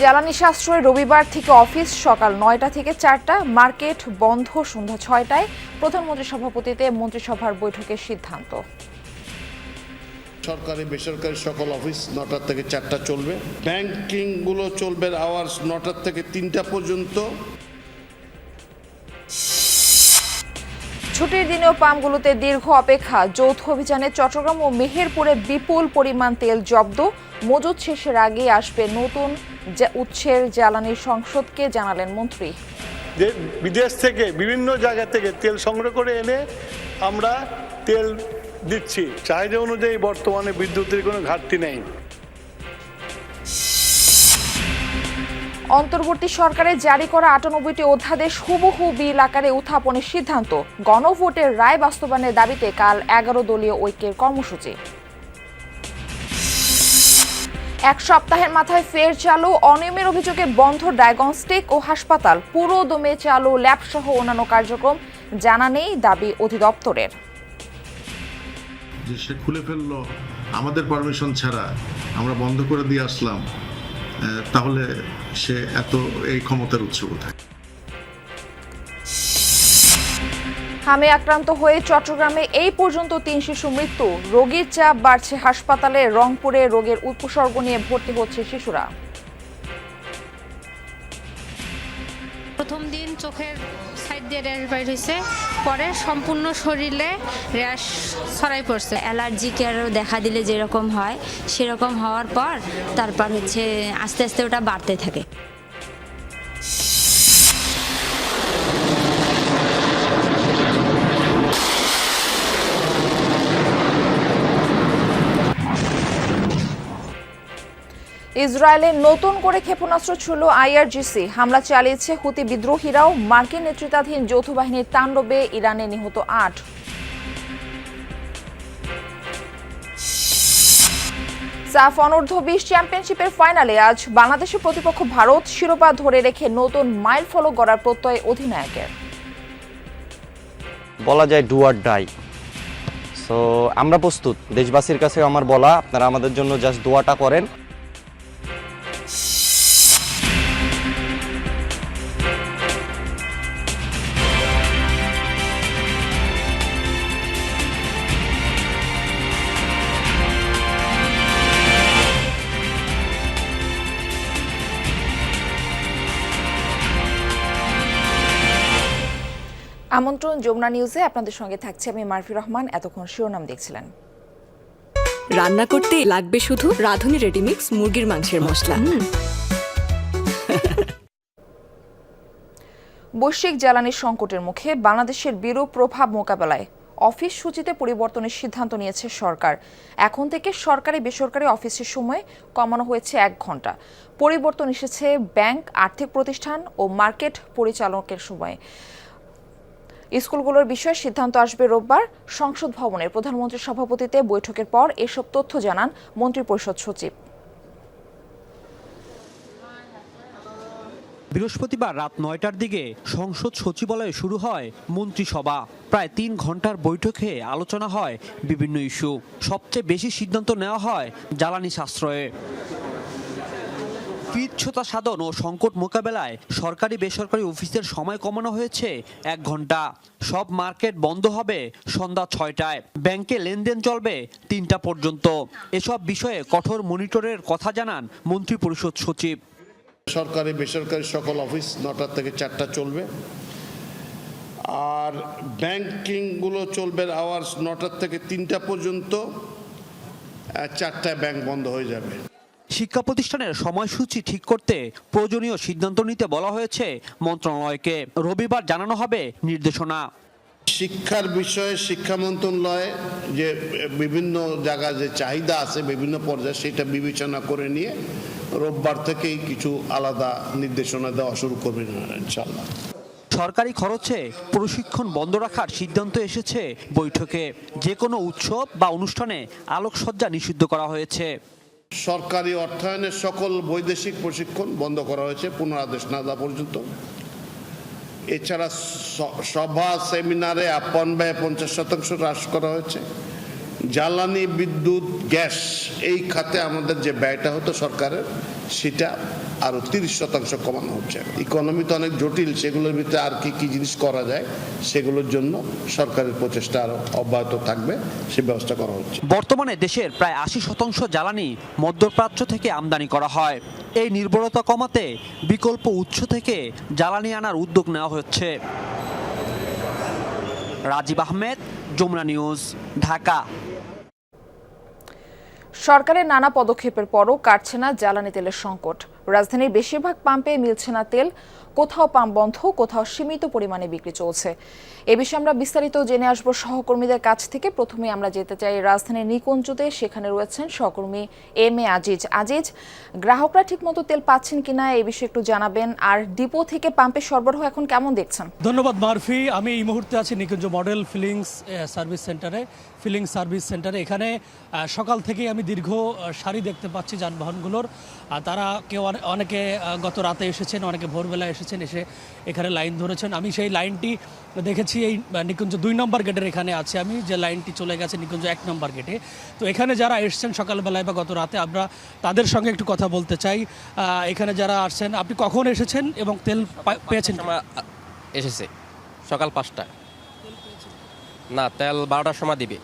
জ্বালানি সাশ্রয় রবিবার থেকে অফিস সকাল ৯টা থেকে ৪টা, মার্কেট বন্ধ সন্ধ্যা ৬টায়। প্রধানমন্ত্রীর সভাপতিত্বে মন্ত্রিসভার বৈঠকের সিদ্ধান্ত। সরকারি বেসরকারি সকল অফিস ৯টা থেকে ৪টা চলবে। ব্যাংকিং গুলো চলবে আওয়ার্স ৯টা থেকে ৩টা পর্যন্ত। ছুটির দিনেও পাম্পগুলোতে দীর্ঘ অপেক্ষা। যৌথ অভিযানে চট্টগ্রাম ও মেহেরপুরে বিপুল পরিমাণ তেল জব্দ। মজুদ শেষের আগেই আসবে নতুন উৎসের জ্বালানি সংসদকে জানালেন মন্ত্রী। যে বিদেশ থেকে বিভিন্ন জায়গা থেকে তেল সংগ্রহ করে এনে আমরা তেল দিচ্ছি। চাহিদা অনুযায়ী বর্তমানে বিদ্যুতের কোনো ঘাটতি নেই। অন্তর্বর্তী সরকারের জারি করা ৯৮টি অধ্যাদেশ হুবহু বিল আকারে উত্থাপনের সিদ্ধান্ত। গণভোটের রায় বাস্তবায়নের দাবিতে কাল ১১ দলীয় ঐক্যের কর্মসূচি। এক সপ্তাহের মাথায় ফের চালু। অনিয়মের অভিযোগে বন্ধ ডায়াগনস্টিক ও হাসপাতাল। পুরো দমে চালু ল্যাবসহ অন্যান্য কার্যক্রম। জানা নেই দাবি অধিদপ্তরের। যে সে খুলে ফেললো আমাদের পারমিশন ছাড়া, আমরা বন্ধ করে দিয়ে আসলাম, তাহলে সে এত এই ক্ষমতার উৎস কোথায়? হামে আক্রান্ত হয়ে চট্টগ্রামে এই পর্যন্ত ৩ শিশু মৃত্যু। রোগীর চাপ বাড়ছে হাসপাতালে। রংপুরে রোগের উপসর্গ নিয়ে ভর্তি হচ্ছে শিশুরা। প্রথম দিন চোখের সাইড দিয়ে র্যাশ বাইর হয়েছে, পরে সম্পূর্ণ শরীরে র্যাশ ছড়াই পড়ছে। অ্যালার্জিকেরও দেখা দিলে যেরকম হয় সেরকম হওয়ার পর তারপর আস্তে আস্তে ওটা বাড়তে থাকে। ইসরায়েলে নতুন করে ক্ষেপণাস্ত্র ছুড়ল আইআরজিসি। হামলা চালিয়েছে হুতি বিদ্রোহীরাও। মার্কিন নেতৃত্বাধীন যৌথ বাহিনীর তাণ্ডবে ইরানে নিহত ৮। সাফ অনূর্ধ্ব ২০ চ্যাম্পিয়নশিপের ফাইনালে আজ বাংলাদেশের প্রতিপক্ষ ভারত। শিরোপা ধরে রেখে নতুন মাইল ফলক গড়ার প্রত্যয় অধিনায়কের। বলা যায় ডু অর ডাই। সো আমরা প্রস্তুত। দেশবাসীর কাছে আমার বলা, আপনারা আমাদের জন্য জাস্ট দোয়াটা করেন। আমন্ত্রণ যমুনা নিউজে আপনাদের সঙ্গে থাকছে আমি মারফি রহমান। এতক্ষণ শিরোনাম দেখছিলেন। রান্না করতে লাগবে শুধু রাঁধুনি রেডিমিক্স মুরগির মাংসের মশলা। বৈশ্বিক জ্বালানি সংকটের মুখে বাংলাদেশের বিরূপ প্রভাব মোকাবেলায় অফিস সূচিতে পরিবর্তনের সিদ্ধান্ত নিয়েছে সরকার। এখন থেকে সরকারি বেসরকারি অফিসের সময় কমানো হয়েছে ১ ঘন্টা। পরিবর্তন এসেছে ব্যাংক, আর্থিক প্রতিষ্ঠান ও মার্কেট পরিচালকের সময়। স্কুলগুলোর বিষয়ে সিদ্ধান্ত আসবে রোববার। সংসদ ভবনের প্রধানমন্ত্রীর সভাপতিত্বে বৈঠকের পর এসব তথ্য জানান মন্ত্রিপরিষদ সচিব। বৃহস্পতিবার রাত ৯টার দিকে সংসদ সচিবালয়ে শুরু হয় মন্ত্রিসভা। প্রায় ৩ ঘন্টার বৈঠকে আলোচনা হয় বিভিন্ন ইস্যু। সবচেয়ে বেশি সিদ্ধান্ত নেওয়া হয় জ্বালানি সাশ্রয়ে। কৃচ্ছ্রতা সাধন ও সংকট মোকাবেলায় সরকারি বেসরকারি অফিসের সময় কমানো হয়েছে ১ ঘন্টা। সব মার্কেট বন্ধ হবে সন্ধ্যা ৬টায়। ব্যাংকে লেনদেন চলবে ৩টা পর্যন্ত। এসব বিষয়ে কঠোর মনিটরের কথা জানান মন্ত্রিপরিষদ সচিব। সরকারি বেসরকারি সকল অফিস ৯টা থেকে ৪টা চলবে। আর ব্যাংকিং গুলো চলবে আওয়ার্স ৯টা থেকে ৩টা পর্যন্ত। ৪টায় ব্যাংক বন্ধ হয়ে যাবে। শিক্ষা প্রতিষ্ঠানের সময়সূচি ঠিক করতে প্রয়োজনীয় সিদ্ধান্ত নিতে বলা হয়েছে মন্ত্রণালয়কে। রবিবার জানানো হবে নির্দেশনা। শিক্ষার বিষয়ে শিক্ষা মন্ত্রণালয় যে বিভিন্ন জায়গায় যে চাহিদা আছে বিভিন্ন পর্যায়ে সেটা বিবেচনা করে নিয়ে রোববার থেকেই কিছু আলাদা নির্দেশনা দেওয়া শুরু করবেন ইনশাআল্লাহ। সরকারি খরচে প্রশিক্ষণ বন্ধ রাখার সিদ্ধান্ত এসেছে বৈঠকে। যে কোনো উৎসব বা অনুষ্ঠানে আলোকসজ্জা নিষিদ্ধ করা হয়েছে। সরকারি অর্থায়নের সকল বৈদেশিক প্রশিক্ষণ বন্ধ করা হয়েছে পুনরাদেশ না দেওয়া পর্যন্ত। এছাড়া সভা সেমিনারে আপ্যায়ন ব্যয় 50% হ্রাস করা হয়েছে। জ্বালানি, বিদ্যুৎ, গ্যাস এই খাতে আমাদের যে ব্যয়টা হতো সরকারের সেটা আরও 30% কমানো হচ্ছে। ইকোনমি তো অনেক জটিল, সেগুলোর ভিতরে আর কি কি জিনিস করা যায় সেগুলোর জন্য সরকারের প্রচেষ্টা আরও অব্যাহত থাকবে, সে ব্যবস্থা করা হচ্ছে। বর্তমানে দেশের প্রায় 80% জ্বালানি মধ্যপ্রাচ্য থেকে আমদানি করা হয়। এই নির্ভরতা কমাতে বিকল্প উৎস থেকে জ্বালানি আনার উদ্যোগ নেওয়া হচ্ছে। রাজীব আহমেদ, যমুনা নিউজ, ঢাকা। সরকারের নানা পদক্ষেপের পরও কাটছে না জ্বালানি তেলের সংকট। রাজধানীর বেশিরভাগ পাম্পে মিলছে না তেল, কোথাও পাম্প বন্ধ, কোথাও সীমিত পরিমাণে বিক্রি চলছে। এ বিষয়ে আমরা বিস্তারিত জেনে আসবো সহকর্মীদের কাছ থেকে। প্রথমে আমরা যেতে চাই রাজধানীর নিকুঞ্জতে, সেখানে রয়েছেন সহকর্মী এম এ আজিজ। আজিজ, গ্রাহকরা ঠিকমতো তেল পাচ্ছেন কিনা এই বিষয়ে একটু জানাবেন, আর ডিপো থেকে পাম্পের সরবরাহ এখন কেমন দেখছেন? ধন্যবাদ মারফি। আমি এই মুহূর্তে আছি নিকুঞ্জ মডেল ফিলিং সার্ভিস সেন্টারে। এখানে সকাল থেকেই আমি দীর্ঘ সারি দেখতে পাচ্ছি যানবাহনগুলোর। তারা অনেকে গত রাতে এসেছেন, অনেকে ভোরবেলা এসেছেন, এসে এখানে লাইন ধরেছেন। আমি সেই লাইনটি দেখেছি এই নিকুঞ্জ 2 নম্বর গেটের এখানে আছে আমি, যে লাইনটি চলে গেছে নিকুঞ্জ 1 নম্বর গেটে। তো এখানে যারা এসেছেন সকালবেলায় বা গত রাতে, আমরা তাদের সঙ্গে একটু কথা বলতে চাই। এখানে যারা আসছেন, আপনি কখন এসেছেন এবং তেল পেয়েছেন? এসেছে সকাল 5টা। না, তেল 12টার সময় দিবে।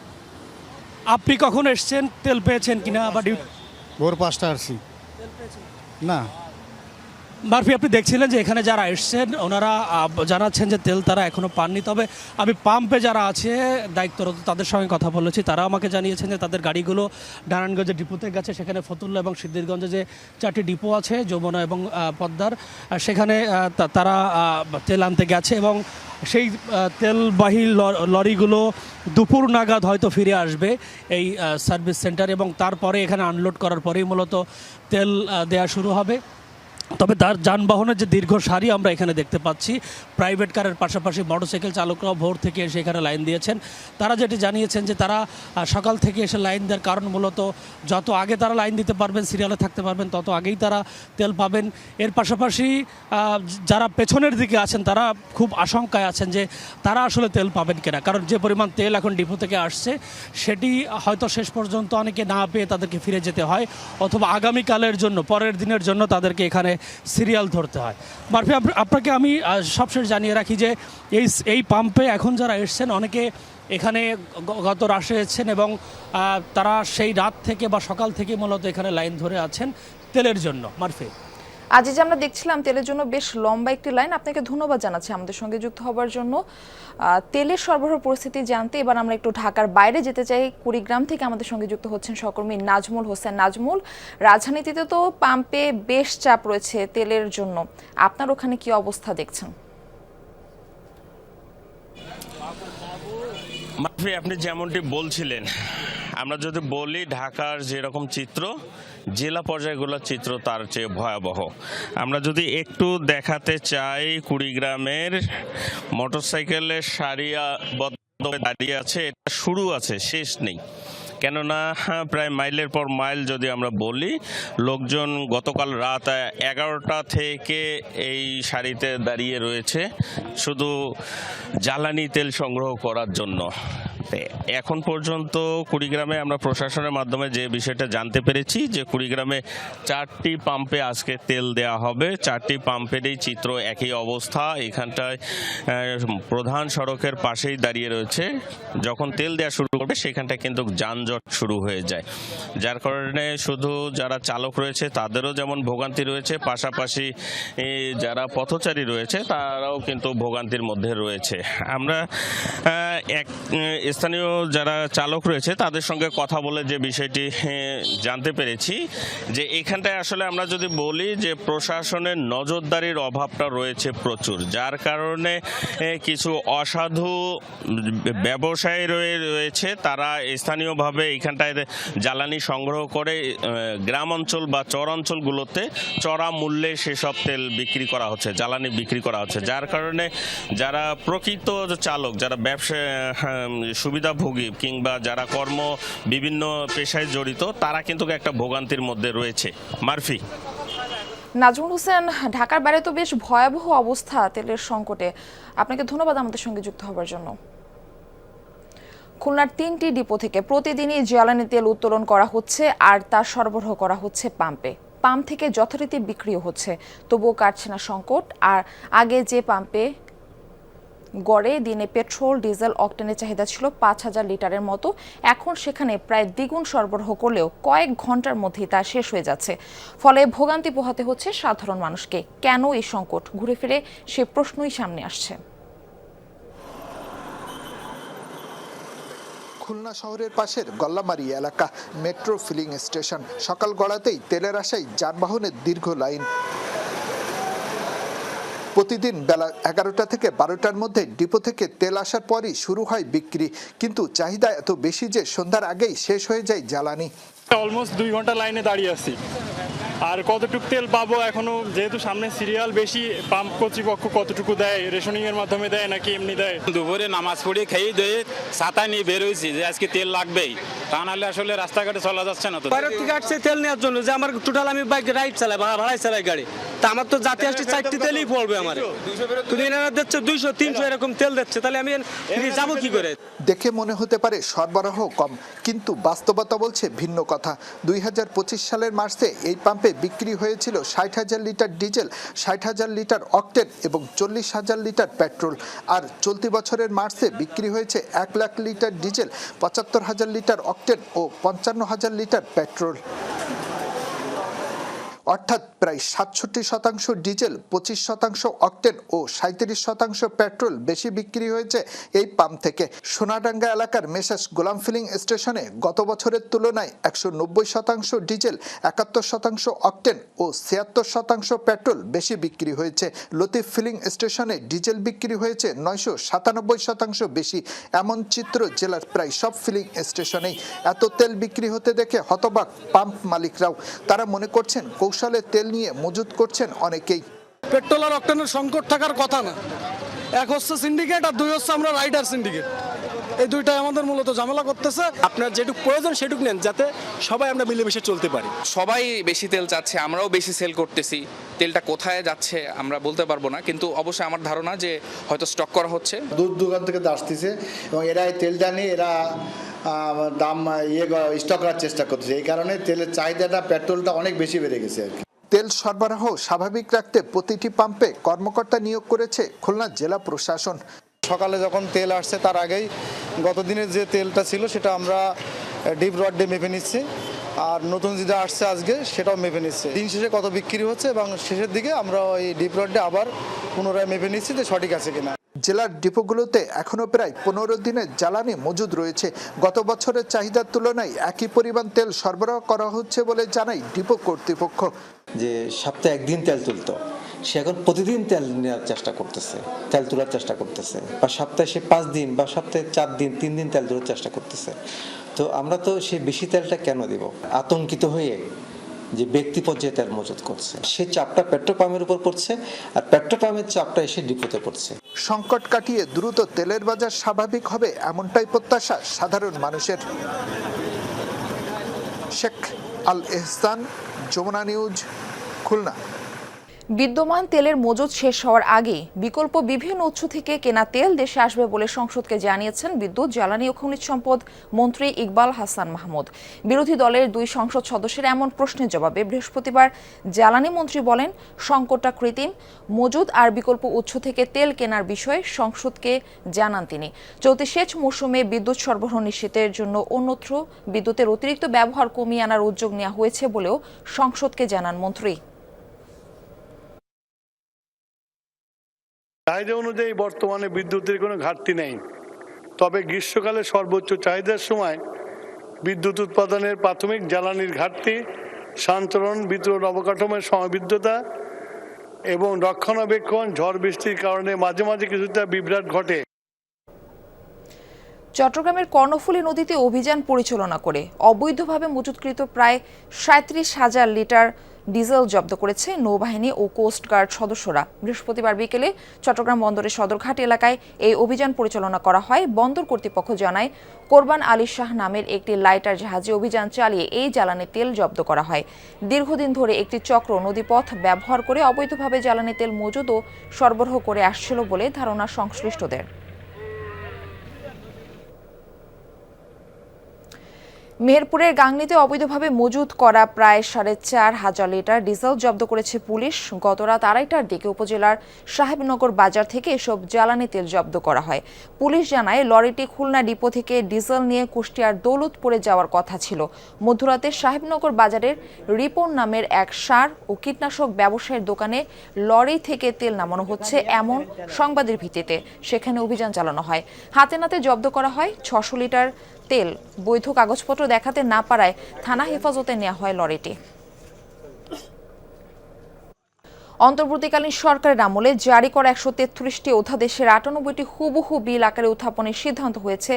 আপনি কখন এসেছেন, তেল পেয়েছেন কিনা? বা ভোর 5টা আসছি। না মারফি, আপনি দেখছিলেন যে এখানে যারা এসছেন ওনারা জানাচ্ছেন যে তেল তারা এখনও পাননি। তবে আমি পাম্পে যারা আছে দায়িত্বরত তাদের সঙ্গে কথা বলেছি, তারা আমাকে জানিয়েছেন যে তাদের গাড়িগুলো নারায়ণগঞ্জের ডিপোতে গেছে। সেখানে ফতুল্লা এবং সিদ্ধিরগঞ্জে যে 4টি ডিপো আছে, যমুনা এবং পদ্মার, সেখানে তারা তেল আনতে গেছে এবং সেই তেলবাহী লরিগুলো দুপুর নাগাদ হয়তো ফিরে আসবে এই সার্ভিস সেন্টার, এবং তারপরে এখানে আনলোড করার পরেই মূলত তেল দেওয়া শুরু হবে। তবে তার যানবাহনের যে দীর্ঘ সারি আমরা এখানে দেখতে পাচ্ছি, প্রাইভেট কারের পাশাপাশি মোটরসাইকেল চালকরাও ভোর থেকে এসে এখানে লাইন দিয়েছেন। তারা যেটি জানিয়েছেন যে তারা সকাল থেকে এসে লাইন দেওয়ার কারণ মূলত যত আগে তারা লাইন দিতে পারবেন, সিরিয়ালে থাকতে পারবেন, তত আগেই তারা তেল পাবেন। এর পাশাপাশি যারা পেছনের দিকে আছেন তারা খুব আশঙ্কায় আছেন যে তারা আসলে তেল পাবেন কিনা, কারণ যে পরিমাণ তেল এখন ডিপো থেকে আসছে সেটি হয়তো শেষ পর্যন্ত অনেকে না পেয়ে তাদেরকে ফিরে যেতে হয়, অথবা আগামীকালের জন্য, পরের দিনের জন্য তাদেরকে এখানে সিরিয়াল ধরতে হয়। মারফি, আপনাকে আমি সবশেষ জানিয়ে রাখি যে এই পাম্পে এখন যারা এসছেন অনেকে এখানে গত রাতে এসেছেন এবং তারা সেই রাত থেকে বা সকাল থেকে মূলত এখানে লাইন ধরে আছেন তেলের জন্য। মারফি, আজিজ, আমরা দেখছিলাম তেলের জন্য বেশ লম্বা একটি লাইন। আপনাকে ধন্যবাদ জানাচ্ছি আমাদের সঙ্গে যুক্ত হবার জন্য। তেলের সরবরাহ পরিস্থিতি জানতে এবার আমরা একটু ঢাকার বাইরে যেতে চাই। কুড়িগ্রাম থেকে আমাদের সঙ্গে যুক্ত হচ্ছেন সহকর্মী নাজমুল হোসেন। নাজমুল, রাজধানীতে তো পাম্পে বেশ চাপ রয়েছে তেলের জন্য, আপনার ওখানে কি অবস্থা দেখছেন? মাফি, আপনি যেমনটি বলছিলেন, আমরা যদি বলি ঢাকার যেরকম চিত্র, জেলা পর্যায়গুলোর চিত্র তার চেয়ে ভয়াবহ। আমরা যদি একটু দেখাতে চাই, কুড়িগ্রামের মোটরসাইকেলের সারিবদ্ধ দাঁড়িয়ে আছে, এটা শুরু আছে, শেষ নেই। কেননা প্রায় মাইলের পর মাইল যদি আমরা বলি, লোকজন গতকাল রাত 11টা থেকে এই সারিতে দাঁড়িয়ে রয়েছে শুধু জ্বালানি তেল সংগ্রহ করার জন্য। এখন পর্যন্ত কুড়িগ্রামে আমরা প্রশাসনের মাধ্যমে যে বিষয়টা জানতে পেরেছি যে কুড়িগ্রামে 4টি পাম্পে আজকে তেল দেওয়া হবে। 4টি পাম্পেরই চিত্র একই অবস্থা। এখানটায় প্রধান সড়কের পাশেই দাঁড়িয়ে রয়েছে। যখন তেল দেওয়া শুরু করবে সেখানটায় কিন্তু যানজট শুরু হয়ে যায়, যার কারণে শুধু যারা চালক রয়েছে তাদেরও যেমন ভোগান্তি রয়েছে, পাশাপাশি যারা পথচারী রয়েছে তারাও কিন্তু ভোগান্তির মধ্যে রয়েছে। আমরা স্থানীয় যারা চালক রয়েছে তাদের সঙ্গে কথা বলে যে বিষয়টি জানতে পেরেছি যে এখানটায় আসলে আমরা যদি বলি যে প্রশাসনের নজরদারির অভাবটা রয়েছে প্রচুর, যার কারণে কিছু অসাধু ব্যবসায়ী রয়েছে, তারা স্থানীয়ভাবে এখানটায় জ্বালানি সংগ্রহ করে গ্রাম অঞ্চল বা চরাঞ্চলগুলোতে চড়া মূল্যে সেসব তেল বিক্রি করা হচ্ছে, জ্বালানি বিক্রি করা হচ্ছে, যার কারণে যারা প্রকৃত চালক, যারা ব্যবসা সুবিধাভোগী কিংবা যারা বিভিন্ন পেশায় জড়িত, তারা কিন্তু একটা ভোগান্তির মধ্যে রয়েছে। মারফি, নাজমুল হোসেন, ঢাকার বাইরে তো বেশ ভয়াবহ অবস্থা তেলের সংকটে। আপনাকে ধন্যবাদ আমাদের সঙ্গে যুক্ত হবার জন্য। খুলনার 3টি ডিপো থেকে প্রতিদিনই জ্বালানি তেল উত্তোলন করা হচ্ছে আর তা সরবরাহ করা হচ্ছে পাম্পে। পাম্প থেকে যথারীতি বিক্রিও হচ্ছে, তবুও কাটছে না সংকট। আর আগে যে পাম্পে গড়ে দিনে পেট্রোল, ডিজেল, অকটেনের চাহিদা ছিল 5,000 লিটারের মতো, এখন সেখানে প্রায় দ্বিগুণ সরবরাহ করলেও কয়েক ঘন্টার মধ্যেই তা শেষ হয়ে যাচ্ছে। ফলে ভোগান্তি পোহাতে হচ্ছে সাধারণ মানুষকে। কেন এই সংকট? ঘুরে ফিরে সে প্রশ্নই সামনে আসছে। খুলনা শহরের পাশের গল্লামারি এলাকা, মেট্রো ফিলিং স্টেশন। সকাল গড়াতেই তেলের আশায় যানবাহনের দীর্ঘ লাইন। প্রতিদিন বেলা 11টা থেকে 12টার মধ্যে ডিপো থেকে তেল আসার পরই শুরু হয় বিক্রি, কিন্তু চাহিদা এত বেশি যে সন্ধ্যার আগেই শেষ হয়ে যায় জ্বালানি। অলমোস্ট 2 ঘন্টা লাইনে দাঁড়িয়ে আছি, আর কতটুকু তেল পাবো এখনো, যেহেতু সামনে সিরিয়াল বেশি। পাম্প কর্তৃপক্ষ কতটুকু দেয়, রেশনিং এর মাধ্যমে দেয় নাকি এমনি দেয়? দুপুরে নামাজ পড়ে খেয়ে দিয়ে ছাতা নিয়ে বের হয়েছি যে আজকে তেল লাগবেই, তা নাহলে আসলে রাস্তাঘাটে চলা যাচ্ছে না। তো বাইরের থেকে আসছে তেল নেওয়ার জন্য, যে আমার টোটাল আমি বাইক রাইড চালাই, ভাড়ায় চালাই গাড়ি, তা আমার তো জাতি আসছে 4টি তেলই পড়বে আমার। তুমি এনারা দিচ্ছে 200 300 এরকম তেল দিচ্ছে, তাহলে আমি যাবো কি করে? দেখে মনে হতে পারে সরবরাহ কম, কিন্তু বাস্তবতা বলছে ভিন্ন কথা। 2025 সালের মার্চে এই পাম্পে বিক্রি হয়েছিল 60,000 লিটার ডিজেল, 60,000 লিটার অকটেন এবং 40,000 লিটার পেট্রোল। আর চলতি বছরের মার্চে বিক্রি হয়েছে 1 lakh litre diesel, 75,000 litre octane ও 55,000 লিটার পেট্রোল। অর্থাৎ প্রায় 67% ডিজেল, 25% অকটেন ও 37% পেট্রোল বেশি বিক্রি হয়েছে এই পাম্প থেকে। সোনাডাঙ্গা এলাকার মেসার্স গোলাম ফিলিং স্টেশনে গত বছরের তুলনায় 190% ডিজেল, 71% অকটেন ও 76% পেট্রোল বেশি বিক্রি হয়েছে। লতিফ ফিলিং স্টেশনে ডিজেল বিক্রি হয়েছে 997% বেশি। এমন চিত্র জেলার প্রায় সব ফিলিং স্টেশনেই। এত তেল বিক্রি হতে দেখে হতবাক পাম্প মালিকরাও। তারা মনে করছেন কৌশলে তেল নিয়ে মজুত করছেন অনেকেই। পেট্রোল আর অকটেনের সংকট থাকার কথা না। এক হচ্ছে সিন্ডিকেট আর 2 হচ্ছে আমরা রাইডার সিন্ডিকেট। এই দুইটাই আমাদের মূলত ঝামেলা করতেছে। আপনার যেটুকু প্রয়োজন সেটুকু নেন, যাতে সবাই আমরা মিলেমিশে চলতে পারি। সবাই বেশি তেল চাচ্ছে, আমরাও বেশি সেল করতেছি। তেলটা কোথায় যাচ্ছে আমরা বলতে পারবো না, কিন্তু অবশ্যই আমার ধারণা যে হয়তো স্টক করা হচ্ছে। দূর দূরান্ত থেকে আসতেছে এবং এরা এই তেলটা নিয়ে এরা দাম স্টক করার চেষ্টা করতেছে। এই কারণে তেলের চাহিদাটা, পেট্রোলটা অনেক বেশি বেড়ে গেছে আর কি। তেল সরবরাহ স্বাভাবিক রাখতে প্রতিটি পাম্পে কর্মকর্তা নিয়োগ করেছে খুলনা জেলা প্রশাসন। সকালে যখন তেল আসছে তার আগেই গত দিনের যে তেলটা ছিল সেটা আমরা ডিপ রড দিয়ে মেপে নিচ্ছি, আর নতুন যেটা আসছে আজকে সেটাও মেপে নিচ্ছে। দিন শেষে কত বিক্রি হচ্ছে এবং শেষের দিকে আমরা ওই ডিপ রড দিয়ে আবার পুনরায় মেপে নিচ্ছি যে সঠিক আছে কিনা। জেলার ডিপোগুলোতে এখনো প্রায় 15 দিনের জ্বালানি মজুদ রয়েছে। গত বছরের চাহিদার তুলনায় একই পরিমাণ তেল সরবরাহ করা হচ্ছে বলে জানায় ডিপো কর্তৃপক্ষ। যে সপ্তাহে একদিন তেল তুলতো, সে এখন প্রতিদিন তেল নেওয়ার চেষ্টা করতেছে, তেল তোলার চেষ্টা করতেছে, বা সপ্তাহে সে 5 দিন বা সপ্তাহে 4 দিন 3 দিন তেল তোলার চেষ্টা করতেছে। তো আমরা তো সেই বেশি তেলটা কেন দিব? আতঙ্কিত হয়ে যে ব্যক্তি পর্যায়ে তেল মজুত করছে, সে চাপটা পেট্রোল পাম্পের উপর পড়ছে, আর পেট্রোল পাম্পের চাপটা এসে ডিপোতে পড়ছে। সংকট কাটিয়ে দ্রুত তেলের বাজার স্বাভাবিক হবে এমনটাই প্রত্যাশা সাধারণ মানুষের। শেখ আল এহসান, যমুনা নিউজ, খুলনা। বিদ্যমান তেলের মজুদ শেষ হওয়ার আগে বিকল্প বিভিন্ন উৎস থেকে কেনা তেল দেশে আসবে বলে সংসদকে জানিয়েছেন বিদ্যুৎ, জ্বালানি ও খনিজ সম্পদ মন্ত্রী ইকবাল হাসান মাহমুদ। বিরোধী দলের 2 সংসদ সদস্যের এমন প্রশ্নের জবাবে বৃহস্পতিবার জ্বালানি মন্ত্রী বলেন, সংকটটা কৃত্রিম। মজুদ আর বিকল্প উৎস থেকে তেল কেনার বিষয়ে সংসদকে জানান তিনি। চলতি সেচ মৌসুমে বিদ্যুৎ সরবরাহ নিশ্চিতের জন্য অন্যত্র বিদ্যুতের অতিরিক্ত ব্যবহার কমিয়ে আনার উদ্যোগ নেওয়া হয়েছে বলেও সংসদকে জানান মন্ত্রী। চাহিদা অনুযায়ী বর্তমানে বিদ্যুতের কোনো ঘাটতি নেই, তবে গ্রীষ্মকালে সর্বোচ্চ চাহিদার সময় বিদ্যুৎ উৎপাদনের প্রাথমিক জ্বালানির ঘাটতি, সঞ্চালন বিতরণ অবকাঠামোর সমবিদ্যতা এবং রক্ষণাবেক্ষণ, ঝড় বৃষ্টির কারণে মাঝে মাঝে কিছুটা বিভ্রাট ঘটে। চট্টগ্রামের কর্ণফুলী নদীতে অভিযান পরিচালনা করে অবৈধভাবে মজুতকৃত প্রায় 37,000 লিটার ডিজেল জব্দ করেছে নৌবাহিনী ও কোস্টগার্ড সদস্যরা। বৃহস্পতিবার বিকেলে চট্টগ্রাম বন্দরের সদরঘাট এলাকায় এই অভিযান পরিচালনা করা হয়। বন্দর কর্তৃপক্ষ জানায়, কোরবান আলী শাহ নামের একটি লাইটার জাহাজে অভিযান চালিয়ে এই জ্বালানি তেল জব্দ করা হয়। দীর্ঘদিন ধরে একটি চক্র নদীপথ ব্যবহার করে অবৈধভাবে জ্বালানি তেল মজুদ ও সরবরাহ করে আসছিল বলে ধারণা সংশ্লিষ্টদের। মেহেরপুরের গাংনীতে অবৈধভাবে মজুত করা প্রায় 4.5 লিটার ডিজেল জব্দ করেছে পুলিশ। গতরাত 2:30টার দিকে উপজেলার সাহেবনগর বাজার থেকে এসব জ্বালানি তেল জব্দ করা হয়। পুলিশ জানায় লরিটি খুলনা ডিপো থেকে ডিজেল নিয়ে কুষ্টিয়ার দৌলতপুরে যাওয়ার কথা ছিল। মধ্যরাতে সাহেবনগর বাজারের রিপন নামের এক সার ও কীটনাশক ব্যবসায়ীর দোকানে লরি থেকে তেল নামানো হচ্ছে এমন সংবাদের ভিত্তিতে সেখানে অভিযান চালানো হয়। হাতে নাতে জব্দ করা হয় 600 লিটার তেল। বৈধ কাগজপত্র দেখাতে না পারায় থানা হেফাজতে নেওয়া হয় লরিটি। অন্তর্বর্তীকালীন সরকারের আমলে জারি করা 143টি অধ্যাদেশের 98টি হুবহু বিল আকারে উত্থাপনের সিদ্ধান্ত হয়েছে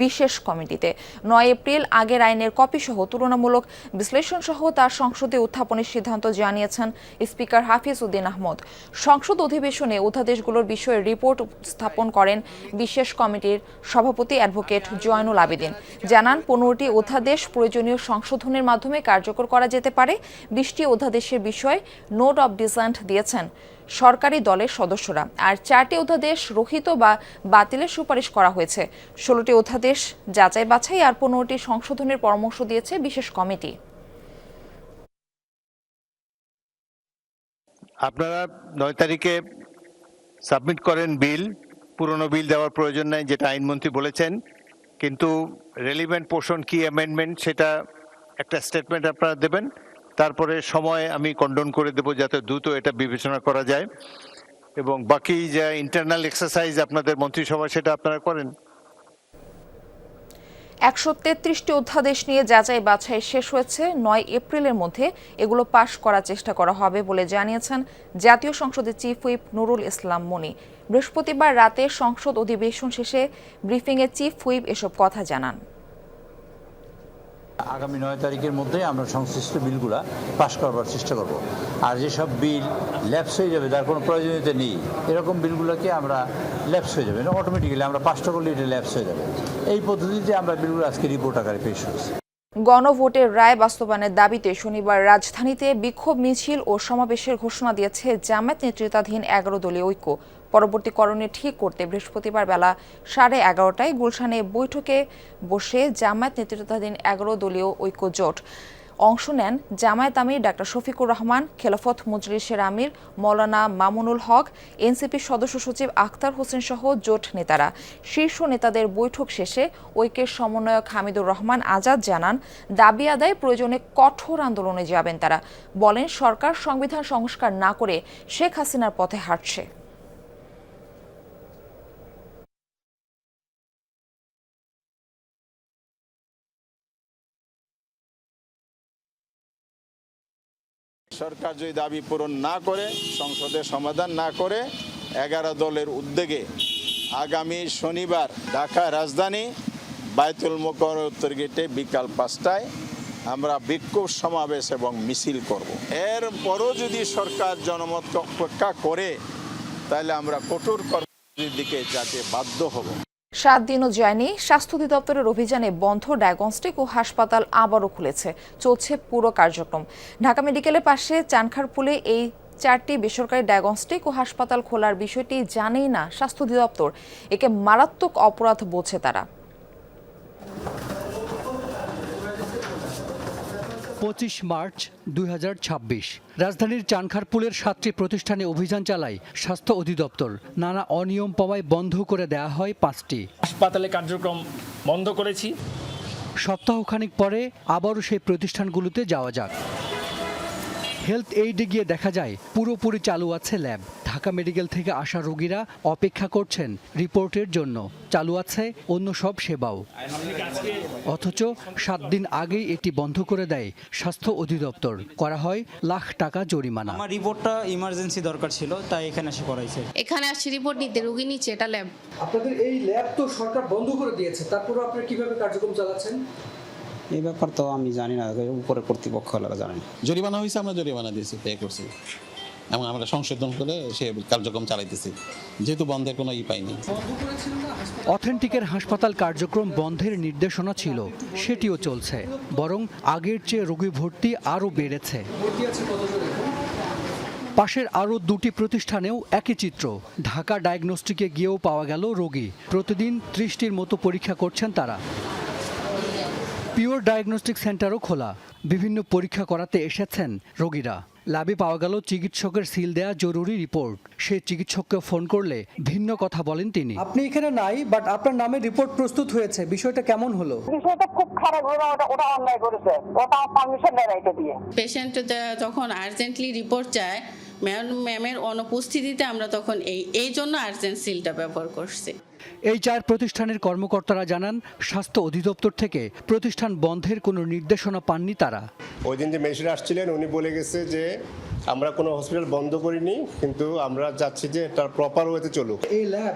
বিশেষ কমিটিতে। 9 এপ্রিল আগের আইনের কপি সহ তুলনামূলক বিশ্লেষণ সহ তার সংসদে উত্থাপনের সিদ্ধান্ত জানিয়েছেন স্পিকার হাফিজ উদ্দিন আহমদ। সংসদ অধিবেশনে অধ্যাদেশগুলোর বিষয়ে রিপোর্ট উপস্থাপন করেন বিশেষ কমিটির সভাপতি অ্যাডভোকেট জয়নুল আবেদিন। জানান 15টি অধ্যাদেশ প্রয়োজনীয় সংশোধনের মাধ্যমে কার্যকর করা যেতে পারে। 20টি অধ্যাদেশের বিষয়ে নোট অব ডিসেন্ট দিয়েছেন সরকারি দলের সদস্যরা, আর 4টি অধ্যাদেশ রহিত বা বাতিলের সুপারিশ করা হয়েছে। 16টি অধ্যাদেশ যাচাই বাছাই আর 15টি সংশোধনের পরামর্শ দিয়েছে বিশেষ কমিটি। আপনারা 9 তারিখে সাবমিট করেন বিল, পুরনো বিল দেওয়ার প্রয়োজন নাই যেটা আইনমন্ত্রী বলেছেন, কিন্তু রেলিভেন্ট পোর্শন কি অ্যামেন্ডমেন্ট সেটা একটা স্টেটমেন্ট আপনারা দেবেন। তারপরে সময় আমি কন্ডোন করে দেব যাতে দ্রুত এটা বিবেচনা করা যায়, এবং বাকি যে ইন্টারনাল এক্সারসাইজ আপনাদের মন্ত্রিসভা সেটা আপনারা করেন। 133টি অধ্যাদেশ নিয়ে যাচাই বাছাই শেষ হয়েছে। 9 এপ্রিলের মধ্যে এগুলো পাশ করার চেষ্টা করা হবে বলে জানিয়েছেন জাতীয় সংসদের চিফ হুইপ নুরুল ইসলাম মনি। বৃহস্পতিবার রাতে সংসদ অধিবেশন শেষে ব্রিফিংয়ে চিফ হুইপ এসব কথা জানান। আগামী 9 তারিখের মধ্যে আমরা সংশ্লিষ্ট বিলগুলা পাশ করবার চেষ্টা করব। আর যেসব বিল ল্যাপস হয়ে যাবে, যার কোনো প্রয়োজনীয়তা নেই, এরকম বিলগুলোকে আমরা ল্যাপস হয়ে যাবে, অটোমেটিক্যালি আমরা পাশটা করলে এটা ল্যাপস হয়ে যাবে। এই পদ্ধতিতে আমরা বিলগুলো আজকে রিপোর্ট আকারে পেশ করেছি। গণভোটের রায় বাস্তবায়নের দাবিতে শনিবার রাজধানীতে বিক্ষোভ মিছিল ও সমাবেশের ঘোষণা দিয়েছে জামায়াত নেতৃত্বাধীন 11 দলীয় ঐক্য। পরবর্তী করণীয় ঠিক করতে বৃহস্পতিবার বেলা 11:30টায় গুলশানে বৈঠকে বসে জামায়াত নেতৃত্বাধীন 11 দলীয় ঐক্য জোট। অংশ নেন জামায়াত আমির ডাক্তার শফিকুর রহমান, খেলাফত মজলিসের আমির মাওলানা মামুনুল হক, এনসিপির সদস্য সচিব আখতার হোসেন সহ জোট নেতারা। শীর্ষ নেতাদের বৈঠক শেষে ঐক্যের সমন্বয়ক হামিদুর রহমান আজাদ জানান, দাবি আদায় প্রয়োজনে কঠোর আন্দোলনে যাবেন তারা। বলেন, সরকার সংবিধান সংস্কার না করে শেখ হাসিনার পথে হাঁটছে। সরকার যদি দাবি পূরণ না করে, সংসদে সমাধান না করে, 11 দলের উদ্যোগে আগামী শনিবার ঢাকা রাজধানী বায়তুল মোকাররমের উত্তর গেটে বিকাল 5টায় আমরা বিক্ষোভ সমাবেশ এবং মিছিল করব। এরপরও যদি সরকার জনমত উপেক্ষা করে, তাহলে আমরা কঠোর কর্মসূচির দিকে যেতে বাধ্য হব। 7 দিনও যায়নি, স্বাস্থ্য অধিদপ্তরের অভিযানে বন্ধ ডায়াগনস্টিক ও হাসপাতাল আবারও খুলেছে। চলছে পুরো কার্যক্রম। ঢাকা মেডিকেলের পাশে চানখারপুলে এই 4টি বেসরকারি ডায়াগনস্টিক ও হাসপাতাল খোলার বিষয়টি জানেই না স্বাস্থ্য অধিদপ্তর। একে মারাত্মক অপরাধ বোঝে তারা। 25 মার্চ 2026 রাজধানীর চানখারপুলের 7টি প্রতিষ্ঠানে অভিযান চালায় স্বাস্থ্য অধিদপ্তর। নানা অনিয়ম পাওয়ায় বন্ধ করে দেয়া হয় 5টি হাসপাতালে কার্যক্রম বন্ধ করেছি। সপ্তাহখানেক পরে আবারও সেই প্রতিষ্ঠানগুলোতে যাওয়া যাক। হেলথ এইডে গিয়ে দেখা যায় পুরোপুরি চালু আছে ল্যাব। ঢাকা মেডিকেল থেকে আসা রোগীরা অপেক্ষা করছেন রিপোর্টের জন্য। চালু আছে অন্য সব সেবাও, অথচ 7 দিন আগেই এটি বন্ধ করে দেয় স্বাস্থ্য অধিদপ্তর। করা হয় লাখ টাকা জরিমানা। আমার রিপোর্টটা ইমার্জেন্সি দরকার ছিল, তাই এখানে এসে করাইছে। এখানে আসছে রিপোর্ট নিতে, রোগী নিচ্ছে, এটা ল্যাব। আপনাদের এই ল্যাব তো সরকার বন্ধ করে দিয়েছে, তারপরে আপনারা কিভাবে কার্যক্রম চালাচ্ছেন? এই ব্যাপার তো আমি জানি না, উপরে কর্তৃপক্ষ জানেন। জরিমানা হয়েছে, আমরা জরিমানা দিয়েছি, পে করছি, এবং আমরা সংশোধন করে সে কার্যক্রম চালাইতেছি, যেহেতু বন্ধের কোনো পাইনি। অথেন্টিকের হাসপাতাল কার্যক্রম বন্ধের নির্দেশনা ছিল, সেটিও চলছে, বরং আগের চেয়ে রোগী ভর্তি আরও বেড়েছে। পাশের আরও 2টি প্রতিষ্ঠানেও একই চিত্র। ঢাকা ডায়াগনস্টিকে গিয়েও পাওয়া গেল রোগী। প্রতিদিন 30টির মতো পরীক্ষা করছেন তারা। পিওর ডায়াগনস্টিক সেন্টারও খোলা, বিভিন্ন পরীক্ষা করাতে এসেছেন রোগীরা। ল্যাবে পাওয়া গেল চিকিৎসকের সিল দেয়া জরুরি রিপোর্ট। সেই চিকিৎসককে ফোন করলে ভিন্ন কথা বলেন তিনি। আপনি এখানে নাই, বাট আপনার নামে রিপোর্ট প্রস্তুত হয়েছে, বিষয়টা কেমন হলো? বিষয়টা খুব খারাপ, ওটা অন্যায় করেছে, ওটা পারমিশন নেয় এটা দিয়ে। পেশেন্ট যখন আর্জেন্টলি রিপোর্ট চায়, ম্যামের অনুপস্থিতিতে আমরা তখন এই জন্য আর্জেন্ট সিলটা ব্যবহার করছি। এই 4 প্রতিষ্ঠানের কর্মকর্তারা জানান, স্বাস্থ্য অধিদপ্তর থেকে প্রতিষ্ঠান বন্ধের কোনো নির্দেশনা পাননি তারা। ওই দিন যে ম্যাজিস্ট্রেট আসছিলেন উনি বলে গেছে যে আমরা কোনো হসপিটাল বন্ধ করিনি, কিন্তু আমরা চাচ্ছি যে এটা প্রপার ওয়েতে চলুক। এই ল্যাব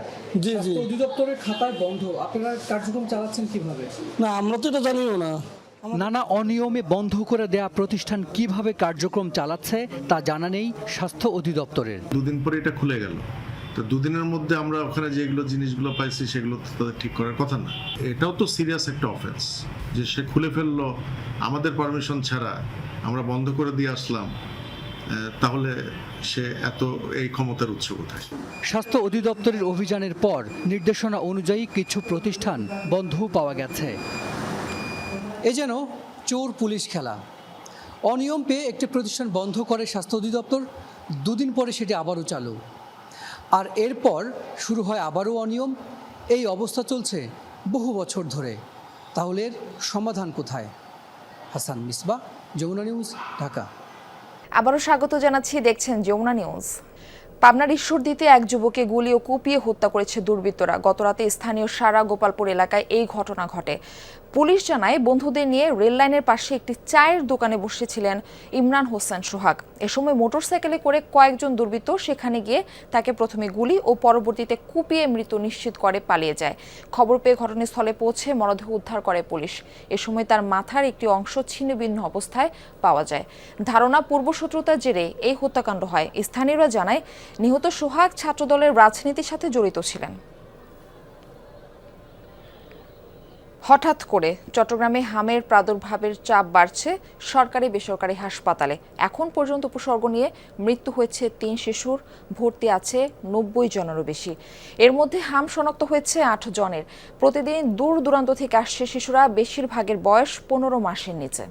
অধিদপ্তরের খাতায় বন্ধ, আপনারা কার্যক্রম চালাচ্ছেন কিভাবে? না, আমরা তো এটা জানিও না। নানা অনিয়মে বন্ধ করে দেয়া প্রতিষ্ঠান কিভাবে কার্যক্রম চালাচ্ছে তা জানা নেই স্বাস্থ্য অধিদপ্তরের। দুদিন পরে এটা খুলে গেল, তো দুদিনের মধ্যে আমরা ওখানে যেগুলো জিনিসগুলো পাইছি সেগুলো তো তাদের ঠিক করার কথা না। এটাও তো সিরিয়াস একটা অফেন্স যে সে খুলে ফেললো আমাদের পারমিশন ছাড়া, আমরা বন্ধ করে দিয়ে আসলাম, তাহলে সে এত এই ক্ষমতার উৎস কোথায়? স্বাস্থ্য অধিদপ্তরের অভিযানের পর নির্দেশনা অনুযায়ী কিছু প্রতিষ্ঠান বন্ধও পাওয়া গেছে। এ যেন চোর পুলিশ খেলা। অনিয়ম পেয়ে একটি প্রতিষ্ঠান বন্ধ করে স্বাস্থ্য অধিদপ্তর, দুদিন পরে সেটি আবারও চালু, আর এরপর শুরু হয় আবারও অনিয়ম। এই অবস্থা চলছে বহু বছর ধরে। তাহলে এর সমাধান কোথায়? হাসান মিসবাহ, যমুনা নিউজ, ঢাকা। আবারও স্বাগত জানাচ্ছি, দেখছেন যমুনা নিউজ। পাবনার ঈশ্বরদীতে এক যুবককে গুলি ও কুপিয়ে হত্যা করেছে দুর্বৃত্তরা। গতরাতে স্থানীয় সারা গোপালপুর এলাকায় এই ঘটনা ঘটে। পুলিশ জানায়, বন্ধুদের নিয়ে রেললাইনের পাশে একটি চায়ের দোকানে বসেছিলেন ইমরান হোসেন সোহাগ। এ সময় মোটরসাইকেলে করে কয়েকজন দুর্বৃত্ত সেখানে গিয়ে তাকে প্রথমে গুলি ও পরবর্তীতে কুপিয়ে মৃত নিশ্চিত করে পালিয়ে যায়। খবর পেয়ে ঘটনাস্থলে পৌঁছে মরদেহ উদ্ধার করে পুলিশ। এ সময় তার মাথার একটি অংশ ছিন্নভিন্ন অবস্থায় পাওয়া যায়। ধারণা, পূর্বশত্রুতার জেরে এই হত্যাকাণ্ড হয়। স্থানীয়রা জানায়, নিহত সোহাগ ছাত্রদলের রাজনীতির সাথে জড়িত ছিলেন। হঠাৎ করে চট্টগ্রামে হামের প্রাদুর্ভাবের চাপ বাড়ছে সরকারি বেসরকারি হাসপাতালে। এখন পর্যন্ত উপসর্গ নিয়ে মৃত্যু হয়েছে 3 শিশুর, ভর্তি আছে 90 জনেরও বেশি। এর মধ্যে হাম শনাক্ত হয়েছে 8 জনের। প্রতিদিন দূর দূরান্ত থেকে আসছে শিশুরা, বেশিরভাগের বয়স 15 মাসের নিচে।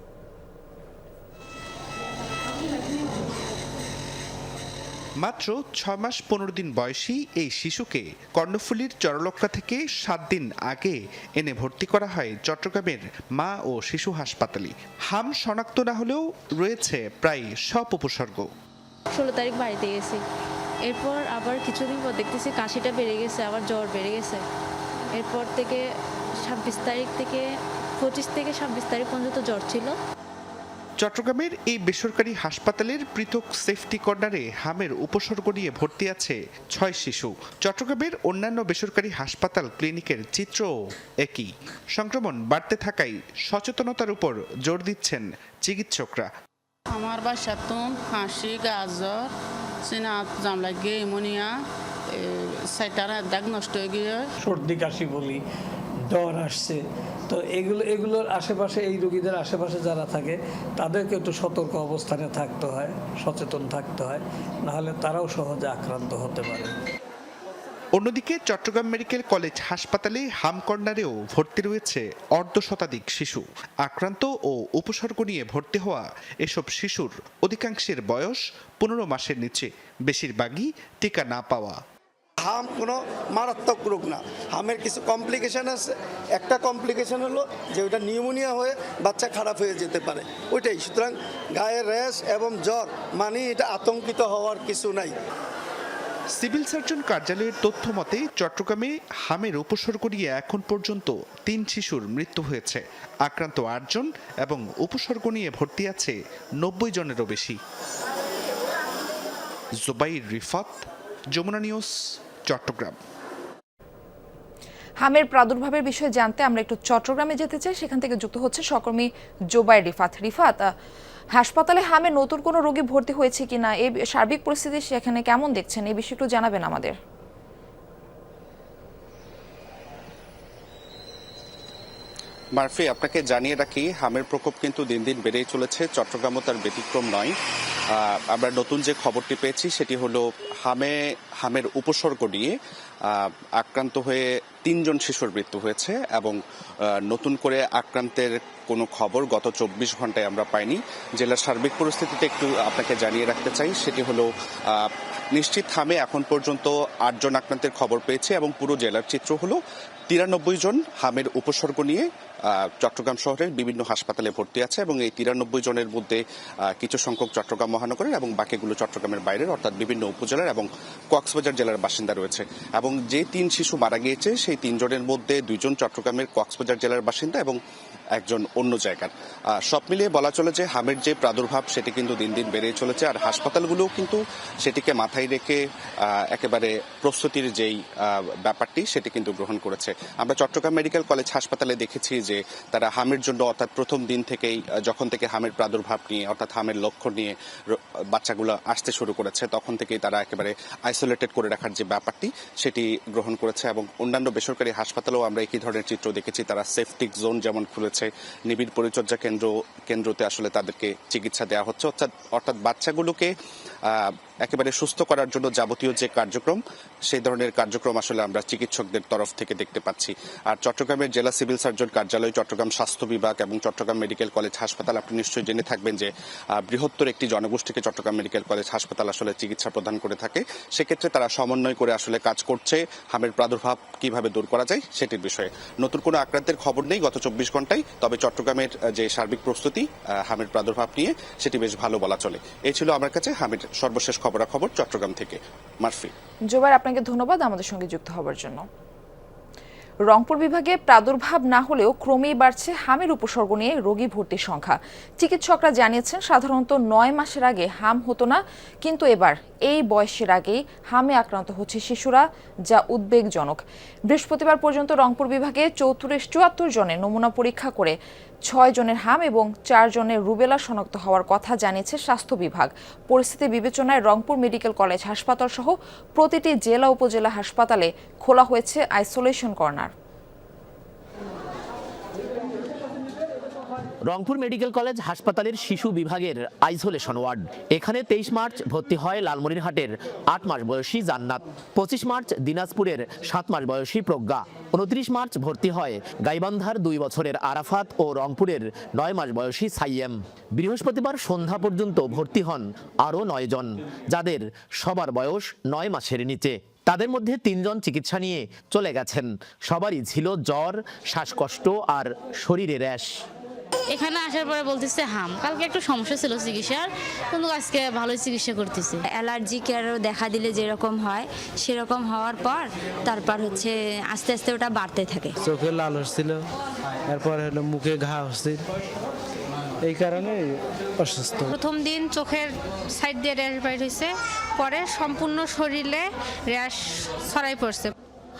মাত্র 6 মাস 15 দিন বয়সী এই শিশুকে কর্ণফুলীর চরলক্কা থেকে 7 দিন আগে এনে ভর্তি করা হয় চট্টগ্রামের মা ও শিশু হাসপাতালে। হাম শনাক্ত না হলেও রয়েছে প্রায় সব উপসর্গ। 16 তারিখ বাড়িতে গেছি, এরপর আবার কিছুদিন পর দেখতেছি কাশিটা বেড়ে গেছে, আবার জ্বর বেড়ে গেছে। এরপর থেকে 26 তারিখ থেকে 25 থেকে 26 তারিখ পর্যন্ত জ্বর ছিল। চট্টগ্রামের এই বেসরকারি হাসপাতালের পৃথক সেফটি কর্নারে হামের উপসর্গ নিয়ে ভর্তি আছে 6 শিশু। চট্টগ্রামের অন্যান্য বেসরকারি হাসপাতাল ক্লিনিকের চিত্রও একই। সংক্রমণ বাড়তে থাকায় সচেতনতার উপর জোর দিচ্ছেন চিকিৎসকরা। আমার বাসার তো হাসি, গাজর, সিনা জাম লাগে, এমোনিয়া, সেটার দাগ নষ্ট হয়ে গিয়ে সর্দি কাশি বলি, জ্বর আসছে, তো এগুলোর আশেপাশে, এই রোগীদের আশেপাশে যারা থাকে তাদেরকে একটু সতর্ক অবস্থানে থাকতে হয়, সচেতন থাকতে হয়, নাহলে তারাও সহজে আক্রান্ত হতে পারে। অন্যদিকে চট্টগ্রাম মেডিকেল কলেজ হাসপাতালে হাম কর্নারেও ভর্তি রয়েছে অর্ধশতাধিক শিশু। আক্রান্ত ও উপসর্গ নিয়ে ভর্তি হওয়া এসব শিশুর অধিকাংশের বয়স 15 মাসের নিচে, বেশিরভাগই টিকা না পাওয়া। হাম কোনো মারাত্মক রোগ না, হামের কিছু কমপ্লিকেশন আছে। একটা কমপ্লিকেশন হলো যে ওইটা নিউমোনিয়া হয়ে বাচ্চা খারাপ হয়ে যেতে পারে, ওইটাই। সুতরাং গায়ে র্যাশ এবং জ্বর মানে এটা আতঙ্কিত হওয়ার কিছু নাই। সিভিল সার্জন কার্যালয়ের তথ্য মতে চট্টগ্রামে হামের উপসর্গ নিয়ে এখন পর্যন্ত 3 শিশুর মৃত্যু হয়েছে। আক্রান্ত 8 জন এবং উপসর্গ নিয়ে ভর্তি আছে 90 জনেরও বেশি। জুবাইর রিফাত, যমুনা নিউজ, চট্টগ্রাম। হামের প্রাদুর্ভাবের বিষয়ে জানতে আমরা একটু চট্টগ্রামে যেতে চাই। সেখান থেকে যুক্ত হচ্ছে সহকর্মী জুবাইর রিফাত। রিফাত, হাসপাতালে হামে নতুন কোনো রোগী ভর্তি হয়েছে কিনা, এই সার্বিক পরিস্থিতি সেখানে কেমন দেখছেন, এই বিষয়ে একটু জানাবেন আমাদের। মারফি, আপনাকে জানিয়ে রাখি হামের প্রকোপ কিন্তু দিন দিন বেড়েই চলেছে, চট্টগ্রামও তার ব্যতিক্রম নয়। আমরা নতুন যে খবরটি পেয়েছি সেটি হলো হামের উপসর্গ নিয়ে আক্রান্ত হয়ে 3 জন শিশুর মৃত্যু হয়েছে এবং নতুন করে আক্রান্তের কোনো খবর গত 24 ঘন্টায় আমরা পাইনি। জেলার সার্বিক পরিস্থিতিতে একটু আপনাকে জানিয়ে রাখতে চাই, সেটি হলো নিশ্চিত হামে এখন পর্যন্ত 8 জন আক্রান্তের খবর পেয়েছে এবং পুরো জেলার চিত্র হলো 93 জন হামের উপসর্গ নিয়ে চট্টগ্রাম শহরের বিভিন্ন হাসপাতালে ভর্তি আছে এবং এই 93 জনের মধ্যে কিছু সংখ্যক চট্টগ্রাম মহানগরের এবং বাকিগুলো চট্টগ্রামের বাইরের অর্থাৎ বিভিন্ন উপজেলার এবং কক্সবাজার জেলার বাসিন্দা রয়েছে। এবং যে 3 শিশু মারা গিয়েছে সেই 3 জনের মধ্যে 2 জন চট্টগ্রামের কক্সবাজার জেলার বাসিন্দা এবং একজন অন্য জায়গার। সব মিলিয়ে বলা চলে যে হামের যে প্রাদুর্ভাব সেটি কিন্তু দিন দিন বেড়ে চলেছে, আর হাসপাতালগুলোও কিন্তু সেটিকে মাথায় রেখে একেবারে প্রস্তুতির যেই ব্যাপারটি সেটি কিন্তু গ্রহণ করেছে। আমরা চট্টগ্রাম মেডিকেল কলেজ হাসপাতালে দেখেছি যে তারা হামের জন্য অর্থাৎ প্রথম দিন থেকেই যখন থেকে হামের প্রাদুর্ভাব নিয়ে অর্থাৎ হামের লক্ষণ নিয়ে বাচ্চাগুলো আসতে শুরু করেছে তখন থেকেই তারা একেবারে আইসোলেটেড করে রাখার যে ব্যাপারটি সেটি গ্রহণ করেছে এবং অন্যান্য বেসরকারি হাসপাতালেও আমরা একই ধরনের চিত্র দেখেছি। তারা সেফটিক জোন যেমন খুলেছে, নিবিড় পরিচর্যা কেন্দ্রতে আসলে তাদেরকে চিকিৎসা দেওয়া হচ্ছে, অর্থাৎ বাচ্চাগুলোকে একেবারে সুস্থ করার জন্য যাবতীয় যে কার্যক্রম সেই ধরনের কার্যক্রম আসলে আমরা চিকিৎসকদের তরফ থেকে দেখতে পাচ্ছি। আর চট্টগ্রামের জেলা সিভিল সার্জন কার্যালয়, চট্টগ্রাম স্বাস্থ্য বিভাগ এবং চট্টগ্রাম মেডিকেল কলেজ হাসপাতাল, আপনি নিশ্চয়ই জেনে থাকবেন যে বৃহত্তর একটি জনগোষ্ঠীকে চট্টগ্রাম মেডিকেল কলেজ হাসপাতাল আসলে চিকিৎসা প্রদান করে থাকে। সেক্ষেত্রে তারা সমন্বয় করে আসলে কাজ করছে হামের প্রাদুর্ভাব কিভাবে দূর করা যায় সেটির বিষয়ে। নতুন কোনো আক্রান্তের খবর নেই গত 24 ঘন্টায়, তবে চট্টগ্রামের যে সার্বিক প্রস্তুতি হামের প্রাদুর্ভাব নিয়ে সেটি বেশ ভালো বলা চলে। এই ছিল আমার কাছে হামের সর্বশেষ খবরাখবর চট্টগ্রাম থেকে। মারফি। জোবাইর, আপনাকে ধন্যবাদ আমাদের সঙ্গে যুক্ত হওয়ার জন্য। রংপুর বিভাগে প্রাদুর্ভাব না হলেও ক্রমেই বাড়ছে হামের উপসর্গ নিয়ে রোগী ভর্তির সংখ্যা। চিকিৎসকরা জানিয়েছেন সাধারণত 9 মাসের আগে হাম হতো না, কিন্তু এবার এই বয়সের আগেই হামে আক্রান্ত হচ্ছে শিশুরা, যা উদ্বেগজনক। বৃহস্পতিবার পর্যন্ত রংপুর বিভাগে 74 জনের নমুনা পরীক্ষা করে 6 জনের হাম এবং 4 জনের রুবেলা শনাক্ত হওয়ার কথা জানিয়েছে স্বাস্থ্য বিভাগ। পরিস্থিতি বিবেচনায় রংপুর মেডিকেল কলেজ হাসপাতাল সহ প্রতিটি জেলা উপজেলা হাসপাতালে খোলা হয়েছে isolation corner. Rangpur medical college হাসপাতালের শিশু বিভাগের আইসোলেশন ওয়ার্ড। এখানে 23 মার্চ ভর্তি হয় লালমনিরহাটের 8 মাস বয়সী জান্নাত, 25 মার্চ দিনাজপুরের 7 মাস বয়সী প্রজ্ঞা, 29 মার্চ ভর্তি হয় গাইবান্ধার 2 বছরের আরাফাত ও রংপুরের 9 মাস বয়সী সাইয়েম। বৃহস্পতিবার সন্ধ্যা পর্যন্ত ভর্তি হন আরও 9 জন, যাদের সবার বয়স 9 মাসের নিচে। তাদের মধ্যে 3 জন চিকিৎসা নিয়ে চলে গেছেন। সবারই ছিল জ্বর, শ্বাসকষ্ট আর শরীরে র্যাশ। এখানে আসার পরে বলতেছে হাম, কালকে একটু সমস্যা ছিল চিকিৎসার, কিন্তু আজকে ভালোই চিকিৎসা করতেছে। অ্যালার্জি কেয়ারও দেখা দিলে যেরকম হয় সেরকম হওয়ার পর তারপর হচ্ছে আস্তে আস্তে ওটা বাড়তে থাকে। চোখে লাল হচ্ছিল, এরপর হলো মুখে ঘা হচ্ছিল, এই কারণে অসুস্থ। প্রথম দিন চোখের সাইড দিয়ে র্যাশ বাইর হয়েছে, পরে সম্পূর্ণ শরীরে র্যাশ ছড়াই পড়ছে।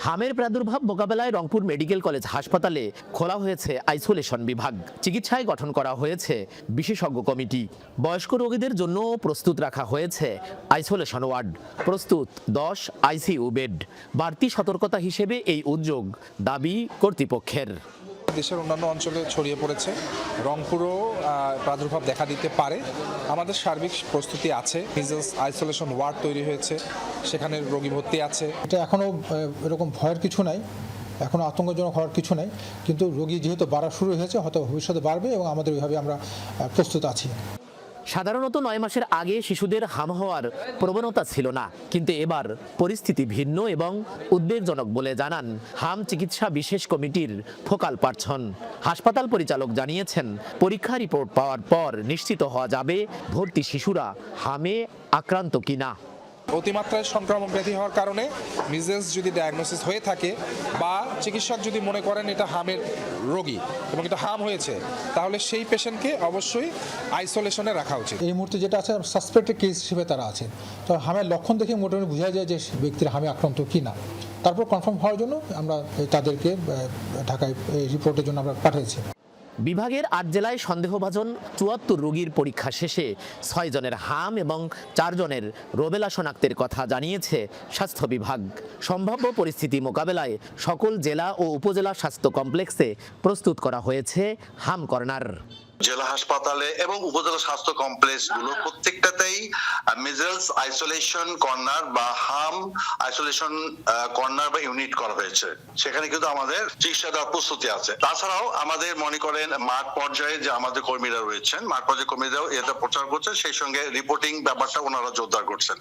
হামের প্রাদুর্ভাব মোকাবেলায় রংপুর মেডিকেল কলেজ হাসপাতালে খোলা হয়েছে আইসোলেশন বিভাগ। চিকিৎসায় গঠন করা হয়েছে বিশেষজ্ঞ কমিটি। বয়স্ক রোগীদের জন্য প্রস্তুত রাখা হয়েছে আইসোলেশন ওয়ার্ড, প্রস্তুত 10 আইসিইউ বেড। বাড়তি সতর্কতা হিসেবে এই উদ্যোগ দাবি কর্তৃপক্ষের। দেশের অন্যান্য অঞ্চলে ছড়িয়ে পড়েছে, রংপুরও প্রাদুর্ভাব দেখা দিতে পারে। আমাদের সার্বিক প্রস্তুতি আছে, মিজেলস আইসোলেশন ওয়ার্ড তৈরি হয়েছে, সেখানে রোগী ভর্তি আছে। এটা এখনও এরকম ভয়ের কিছু নাই, এখনও আতঙ্কজনক হওয়ার কিছু নাই, কিন্তু রোগী যেহেতু বাড়া শুরু হয়েছে হয়তো ভবিষ্যতে বাড়বে এবং আমাদের ওইভাবে আমরা প্রস্তুত আছি। সাধারণত 9 মাসের আগে শিশুদের হাম হওয়ার প্রবণতা ছিল না, কিন্তু এবার পরিস্থিতি ভিন্ন এবং উদ্বেগজনক বলে জানান হাম চিকিৎসা বিশেষ কমিটির ফোকাল পারসন। হাসপাতাল পরিচালক জানিয়েছেন পরীক্ষা রিপোর্ট পাওয়ার পর নিশ্চিত হওয়া যাবে ভর্তি শিশুরা হামে আক্রান্ত কিনা। অতিমাত্রায় সংক্রামক ব্যাধি হওয়ার কারণে মিজেলস যদি ডায়াগনোসিস হয়ে থাকে বা চিকিৎসক যদি মনে করেন এটা হামের রোগী এবং এটা হাম হয়েছে, তাহলে সেই পেশেন্টকে অবশ্যই আইসোলেশনে রাখা উচিত। এই মুহূর্তে যেটা আছে সাসপেক্টেড কেস হিসেবে তারা আছে, তো হামের লক্ষণ দেখে মোটামুটি বোঝা যায় যে ব্যক্তির হামে আক্রান্ত কি না। তারপর কনফার্ম হওয়ার জন্য আমরা তাদেরকে ঢাকায় রিপোর্টের জন্য আমরা পাঠিয়েছি। বিভাগের ৮ জেলায় সন্দেহভাজন ৭৪ রোগীর পরীক্ষা শেষে ৬ জনের হাম এবং ৪ জনের রোবেলা শনাক্তের কথা জানিয়েছে স্বাস্থ্য বিভাগ। সম্ভাব্য পরিস্থিতি মোকাবেলায় সকল জেলা ও উপজেলা স্বাস্থ্য কমপ্লেক্সে প্রস্তুত করা হয়েছে হাম কর্নার। জেলা হাসপাতালে এবং উপজেলা স্বাস্থ্য কমপ্লেক্সগুলো প্রত্যেকটাতেই মিজেলস আইসোলেশন কর্নার বা হাম আইসোলেশন কর্নার বা ইউনিট করা হয়েছে। সেখানে কিন্তু আমাদের চিকিৎসা দেওয়ার প্রস্তুতি আছে। তাছাড়াও আমাদের মনে করেন মাঠ পর্যায়ে যে আমাদের কর্মীরা রয়েছেন, মাঠ পর্যায়ে কর্মীরাও এটা প্রচার করছে, সেই সঙ্গে রিপোর্টিং ব্যাপারটা ওনারা জোরদার করছেন।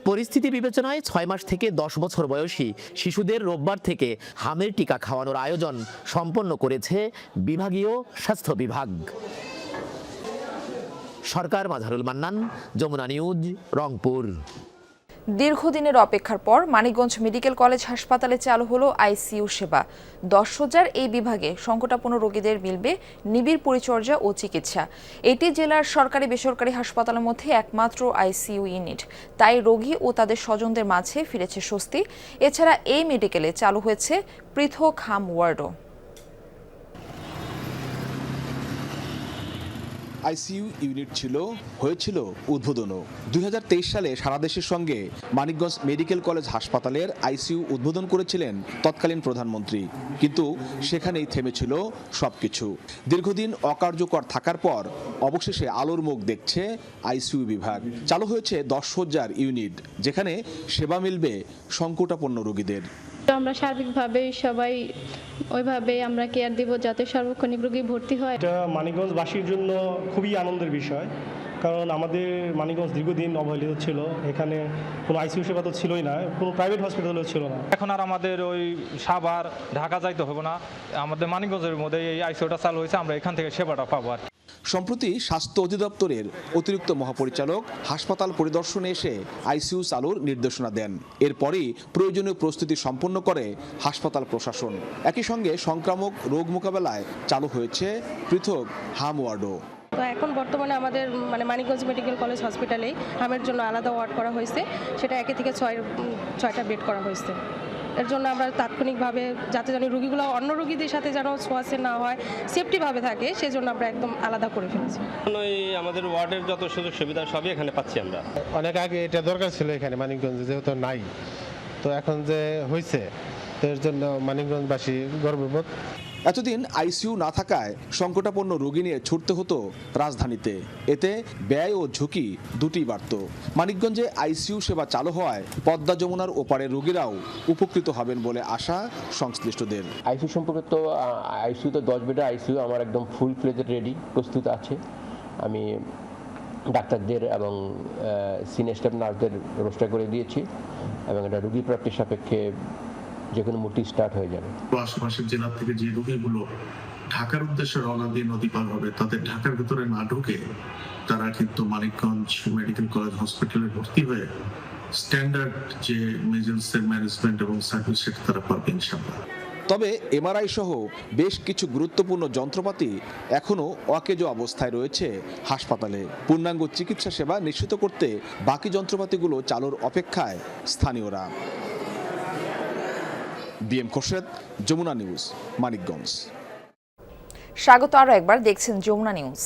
পরিস্থিতি বিবেচনায় ৬ মাস থেকে ১০ বছর বয়সী শিশুদের রোববার থেকে হামের টিকা খাওয়ানোর আয়োজন সম্পন্ন করেছে বিভাগীয় স্বাস্থ্য বিভাগ। সরকার মাঝারুল মান্নান, যমুনা নিউজ, রংপুর। দীর্ঘদিনের অপেক্ষার পর মানিকগঞ্জ মেডিকেল কলেজ হাসপাতালে চালু হলো আইসিইউ সেবা। ১০ সজ্জার এই বিভাগে সংকটাপন্ন রোগীদের মিলবে নিবিড় পরিচর্যা ও চিকিৎসা। এটি জেলার সরকারি বেসরকারি হাসপাতালের মধ্যে একমাত্র আইসিইউ ইউনিট, তাই রোগী ও তাদের স্বজনদের মাঝে ফিরেছে স্বস্তি। এছাড়া এই মেডিকেলে চালু হয়েছে পৃথক হাম ওয়ার্ডও। আইসিইউ ইউনিট হয়েছিল উদ্বোধনও। ২০২৩ সালে সারা দেশের সঙ্গে মানিকগঞ্জ মেডিকেল কলেজ হাসপাতালের আইসিইউ উদ্বোধন করেছিলেন তৎকালীন প্রধানমন্ত্রী, কিন্তু সেখানেই থেমেছিল সবকিছু। দীর্ঘদিন অকার্যকর থাকার পর অবশেষে আলোর মুখ দেখছে আইসিইউ বিভাগ। চালু হয়েছে ১০ সজ্জার ইউনিট, যেখানে সেবা মিলবে সংকটাপন্ন রোগীদের। আমরা সার্বিকভাবে সবাই ওইভাবে আমরা কেয়ার দিব যাতে সার্বক্ষণিক রোগী ভর্তি হয়। এটা মানিকগঞ্জবাসীর জন্য খুবই আনন্দের বিষয়, কারণ আমাদের মানিকগঞ্জ দীর্ঘদিন অবহেলিত ছিল। এখানে কোনো আইসিইউ সেবা তো ছিলই না, কোনো প্রাইভেট হসপিটালও ছিল না। এখন আর আমাদের ওই সাভার ঢাকা যাইতে হবে না, আমাদের মানিকগঞ্জের মধ্যে এই আইসিইউটা চালু হয়েছে, আমরা এখান থেকে সেবাটা পাবো। আর সম্প্রতি স্বাস্থ্য অধিদপ্তরের অতিরিক্ত মহাপরিচালক হাসপাতাল পরিদর্শনে এসে আইসিইউ চালুর নির্দেশনা দেন। এরপরই প্রয়োজনীয় প্রস্তুতি সম্পন্ন করে হাসপাতাল প্রশাসন। একই সঙ্গে সংক্রামক রোগ মোকাবেলায় চালু হয়েছে পৃথক হাম ওয়ার্ডও। তো এখন বর্তমানে আমাদের মানিকগঞ্জ মেডিকেল কলেজ হসপিটালেই হামের জন্য আলাদা ওয়ার্ড করা হয়েছে, সেটা 1 থেকে 6টা বেড করা হয়েছে। এর জন্য আমরা তাৎক্ষণিকভাবে যাতে যেন রোগীগুলো অন্য রোগীদের সাথে যেন ছোঁয়াচে না হয়, সেফটিভাবে থাকে, সেজন্য আমরা একদম আলাদা করে ফেলেছি। আমাদের ওয়ার্ডের যত সুযোগ সুবিধা সবই এখানে পাচ্ছি আমরা। অনেক আগে এটা দরকার ছিল এখানে মানিকগঞ্জে, যেহেতু নাই, তো এখন যে হয়েছে তো এর জন্য মানিকগঞ্জবাসী গর্ববোধ। এতদিন আইসিইউ না থাকায় সংকটাপন্ন রোগী নিয়ে ছুটতে হতো রাজধানীতে। এতে ব্যয় ও ঝুঁকি দুটি বাড়ত। মানিকগঞ্জে আইসিইউ সেবা চালু হওয়ায় পদ্মা যমুনার ওপারের রোগীরাও উপকৃত হবেন বলে আশা সংশ্লিষ্টদের। আইসিইউ সম্পর্কে তো আইসিইউ তো 10 বেডের আইসিইউ আমার একদম ফুল ফ্লেজড রেডি, প্রস্তুত আছে। আমি ডাক্তারদের এবং সিনিয়র স্টাফ নার্সদের রোস্টার করে দিয়েছি এবং এটা রোগী প্রাপ্তির সাপেক্ষে যে কোনো মুহূর্তে স্টার্ট হয়ে যাবে। আশেপাশের জেলা থেকে যে রোগীগুলো ঢাকার উদ্দেশ্যে রওনা দিয়ে নদী পার হবে, তাদের ঢাকার ভিতরে না ঢুকে তারা কিন্তু মানিকগঞ্জ মেডিকেল কলেজ হসপিটালে ভর্তি হয়ে স্ট্যান্ডার্ড যে মেজেলসের ম্যানেজমেন্ট এবং সার্ভিস সেটা তারা পাবে ইনশাআল্লাহ। তবে এমআরআই সহ বেশ কিছু গুরুত্বপূর্ণ যন্ত্রপাতি এখনও অকেজো অবস্থায় রয়েছে হাসপাতালে। পূর্ণাঙ্গ চিকিৎসা সেবা নিশ্চিত করতে বাকি যন্ত্রপাতিগুলো চালুর অপেক্ষায় স্থানীয়রা। বিএম খোরশেদ, যমুনা নিউজ, মানিকগঞ্জ। স্বাগত আরও একবার, দেখছেন যমুনা নিউজ।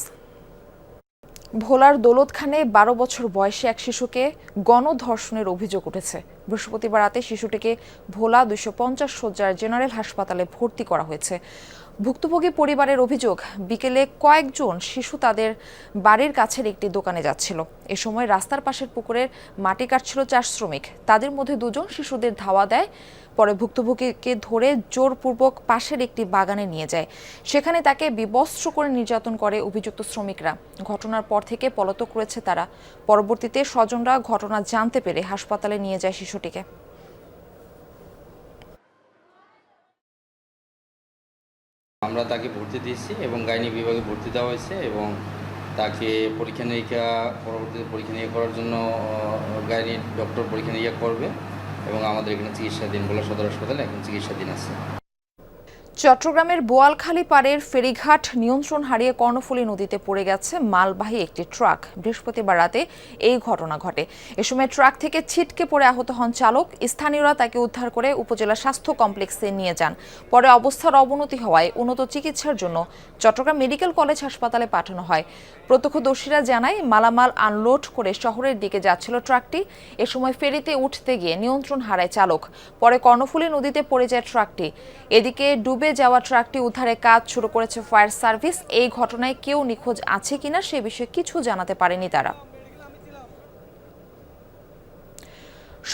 ভোলার দৌলতখানে 12 বছর বয়সী এক শিশুকে গণধর্ষণের অভিযোগ উঠেছে। বৃহস্পতিবার রাতে শিশুটিকে ভোলা 250 সজ্জার জেনারেল হাসপাতালে ভর্তি করা হয়েছে। ভুক্তভোগী পরিবারের অভিযোগ, বিকেলে কয়েকজন শিশু তাদের বাড়ির কাছের একটি দোকানে যাচ্ছিল। এ সময় রাস্তার পাশের পুকুরের মাটি কাটছিল 4 শ্রমিক। তাদের মধ্যে 2 জন শিশুদের ধাওয়া দেয়। পরে ভুক্তভোগীকে ধরে জোরপূর্বক পাশের একটি বাগানে নিয়ে যায়। সেখানে তাকে বিবস্ত্র করে নির্যাতন করে অভিযুক্ত শ্রমিকরা। ঘটনার পর থেকে পলাতক রয়েছে তারা। পরবর্তীতে স্বজনরা ঘটনা জানতে পেরে হাসপাতালে নিয়ে যায় শিশুটিকে। আমরা তাকে ভর্তি দিয়েছি এবং গাইনি বিভাগে ভর্তি দেওয়া হয়েছে এবং তাকে পরবর্তীতে পরীক্ষা নিরীক্ষা করার জন্য গাইনি ডক্টর পরীক্ষা নিরীক্ষা করবে এবং আমাদের এখানে চিকিৎসাধীন ভোলা সদর হাসপাতালে এখন চিকিৎসাধীন আছে। চট্টগ্রামের বোয়ালখালী পাড়ের ফেরিঘাট নিয়ন্ত্রণ হারিয়ে কর্ণফুলী নদীতে পড়ে গেছে মালবাহী একটি ট্রাক। বৃহস্পতিবার রাতে এই ঘটনা ঘটে। এ সময় ট্রাক থেকে ছিটকে পড়ে আহত হন চালক। স্থানীয়রা তাকে উদ্ধার করে উপজেলা স্বাস্থ্য কমপ্লেক্সে নিয়ে যান। পরে অবস্থার অবনতি হওয়ায় উন্নত চিকিৎসার জন্য চট্টগ্রাম মেডিকেল কলেজ হাসপাতালে পাঠানো হয়। প্রত্যক্ষদর্শীরা জানায়, মালামাল আনলোড করে শহরের দিকে যাচ্ছিল ট্রাকটি। এ সময় ফেরিতে উঠতে গিয়ে নিয়ন্ত্রণ হারায় চালক। পরে কর্ণফুলী নদীতে পড়ে যায় ট্রাকটি। এদিকে ডুবে যাওয়া ট্রাকটি উদ্ধারের কাজ শুরু করেছে ফায়ার সার্ভিস। এই ঘটনায় কেউ নিখোঁজ আছে কিনা সে বিষয়ে কিছু জানাতে পারেনি তারা।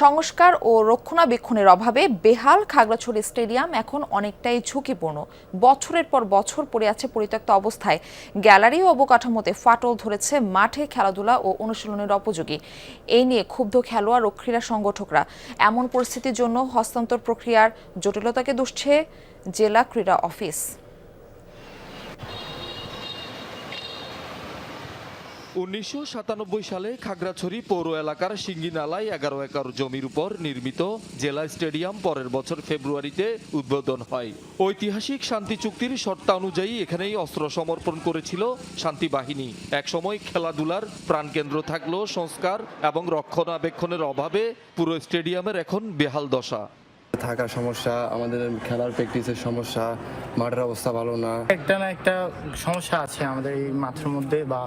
সংস্কার ও রক্ষণাবেক্ষণের অভাবে বেহাল খাগড়াছড়ি স্টেডিয়াম এখন অনেকটাই ঝুঁকিপূর্ণ। বছরের পর বছর পড়ে আছে পরিত্যক্ত অবস্থায়। গ্যালারি ও অবকাঠামোতে ফাটল ধরেছে, মাঠে খেলাধুলা ও অনুশীলনের উপযোগী। এই নিয়ে ক্ষুব্ধ খেলোয়াড় ও ক্রীড়া সংগঠকরা। এমন পরিস্থিতির জন্য হস্তান্তর প্রক্রিয়ার জটিলতাকে দুষছে জেলা ক্রীড়া অফিস। 1997 সালে খাগড়াছড়ি পৌর এলাকার সিঙ্গিনালায় 11 একর জমির উপর নির্মিত জেলা স্টেডিয়াম পরের বছর ফেব্রুয়ারিতে উদ্বোধন হয়। ঐতিহাসিক শান্তি চুক্তির শর্তানুযায়ী এখানেই অস্ত্র সমর্পণ করেছিল শান্তি বাহিনী। একসময় খেলাধুলার প্রাণকেন্দ্র থাকলেও সংস্কার এবং রক্ষণাবেক্ষণের অভাবে পুরো স্টেডিয়ামের এখন বেহাল দশা। থাকার সমস্যা, আমাদের খেলার প্র্যাকটিসের সমস্যা, মাঠের অবস্থা ভালো না। একটা না একটা সমস্যা আছে আমাদের এই মাঠের মধ্যে বা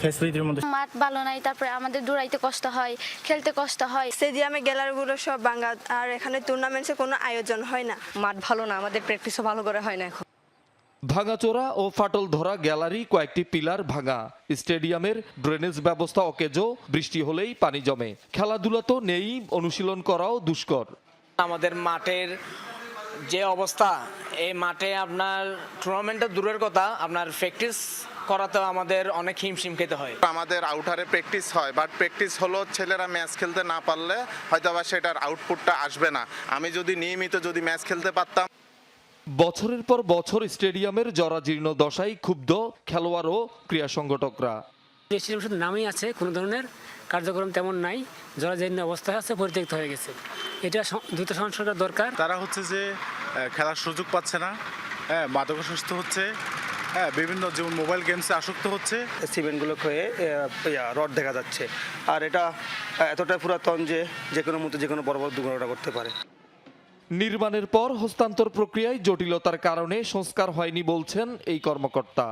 ফ্যাসিলিটির মধ্যে। মাঠ ভালো নাই, তারপরে আমাদের দৌড়াইতে কষ্ট হয়, খেলতে কষ্ট হয়। স্টেডিয়ামে গ্যালারিগুলো সব ভাঙা, আর এখানে টুর্নামেন্টসের কোনো আয়োজন হয় না। মাঠ ভালো না, আমাদের প্র্যাকটিসও ভালো করে হয় না এখন। ভাঙাচোরা ও ফাটল ধরা গ্যালারি, কয়েকটি পিলার ভাঙা, স্টেডিয়ামের ড্রেনেজ ব্যবস্থা অকেজো, বৃষ্টি হলেই পানি জমে। খেলাধুলা তো নেই, অনুশীলন করাও দুষ্কর। আমাদের মাঠের যে অবস্থা, এই মাঠে আপনার টুর্নামেন্টটা দূরের কথা, আপনার প্র্যাকটিস করাতে আমাদের অনেক হিমশিম খেতে হয়। আমাদের আউটারে প্র্যাকটিস হয়, বাট প্র্যাকটিস হলো ছেলেরা ম্যাচ খেলতে না পারলে হয়তো বা সেটার আউটপুটটা আসবে না। আমি যদি নিয়মিত ম্যাচ খেলতে পারতাম। বছরের পর বছর স্টেডিয়ামের জরাজীর্ণ দশায় ক্ষুব্ধ খেলোয়াড় ও ক্রীড়া সংগঠকরা। স্টেডিয়াম শুধু নামেই আছে, কোনো ধরনের কার্যক্রম তেমন নাই, জরাজীর্ণ অবস্থায় আছে, পরিত্যক্ত হয়ে গেছে। এটা দ্রুত সংস্কার দরকার। তারা হচ্ছে যে খেলার সুযোগ পাচ্ছে না, মাদকাসক্ত হচ্ছে, বিভিন্ন যেমন মোবাইল গেমসে আসক্ত হচ্ছে। সিমেন্টগুলো ক্ষয়ে রড দেখা যাচ্ছে, আর এটা এতটা পুরাতন যে কোনো মুহূর্তে যে কোনো বড় বড় দুর্ঘটনা করতে পারে। নির্মাণের পর হস্তান্তর প্রক্রিয়ায় জটিলতার কারণে সংস্কার হয়নি বলছেন এই কর্মকর্তা।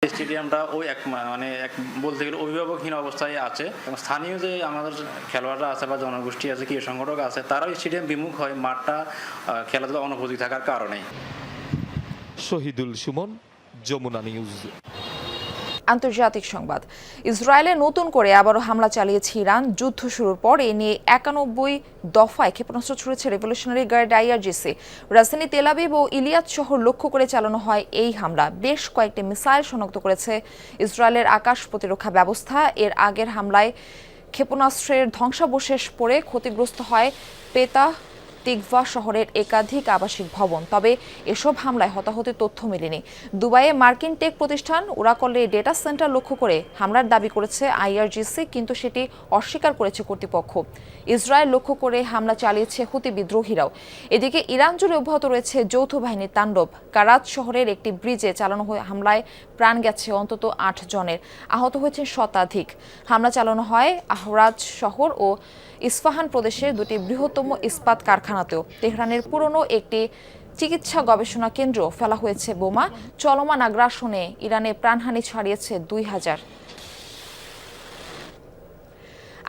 স্টেডিয়ামটা বলতে গেলে অভিভাবকহীন অবস্থায় আছে। স্থানীয় যে আমাদের খেলোয়াড়রা আছে বা জনগোষ্ঠী আছে, ক্রীড়া সংগঠক আছে, তারাও স্টেডিয়াম বিমুখ হয় মাঠটা খেলাধুলা অনুপযোগী থাকার কারণে। শহীদুল সুমন, যমুনা নিউজ। আন্তর্জাতিক সংবাদ। ইসরায়েলে নতুন করে আবারও হামলা চালিয়েছে ইরান। যুদ্ধ শুরুর পর এ নিয়ে 91 দফায় ক্ষেপণাস্ত্র ছুড়েছে রেভলিউশনারি গার্ড আইআরজিসি। রাজধানী তেল আবিব ও ইলিয়াত শহর লক্ষ্য করে চালানো হয় এই হামলা। বেশ কয়েকটি মিসাইল শনাক্ত করেছে ইসরায়েলের আকাশ প্রতিরক্ষা ব্যবস্থা। এর আগের হামলায় ক্ষেপণাস্ত্রের ধ্বংসাবশেষ পড়ে ক্ষতিগ্রস্ত হয় পেতাহ তিকভা শহরের একাধিক আবাসিক ভবন। তবে এসব হামলায় হতাহতের তথ্য মেলেনি। দুবাইয়ে মার্কিন টেক প্রতিষ্ঠান ওরাকলের ডেটা সেন্টার লক্ষ্য করে হামলার দাবি করেছে আইআরজিসি, কিন্তু সেটি অস্বীকার করেছে কর্তৃপক্ষ। ইসরায়েল লক্ষ্য করে হামলা চালিয়েছে হুতি বিদ্রোহীরাও। এদিকে ইরান জুড়ে অব্যাহত রয়েছে যৌথ বাহিনীর তাণ্ডব। কারাত শহরের একটি ব্রিজে চালানো হামলায় প্রাণ গেছে অন্তত 8 জনের, আহত হয়েছে শতাধিক। হামলা চালানো হয় আহরাজ শহর ও ইস্পাহান প্রদেশের দুটি বৃহত্তম ইস্পাত কারখানাতেও। তেহরানের পুরনো একটি চিকিৎসা গবেষণা কেন্দ্র ফেলা হয়েছে বোমা। চলমান আগ্রাসনে ইরানে প্রাণহানি ছাড়িয়েছে 2000।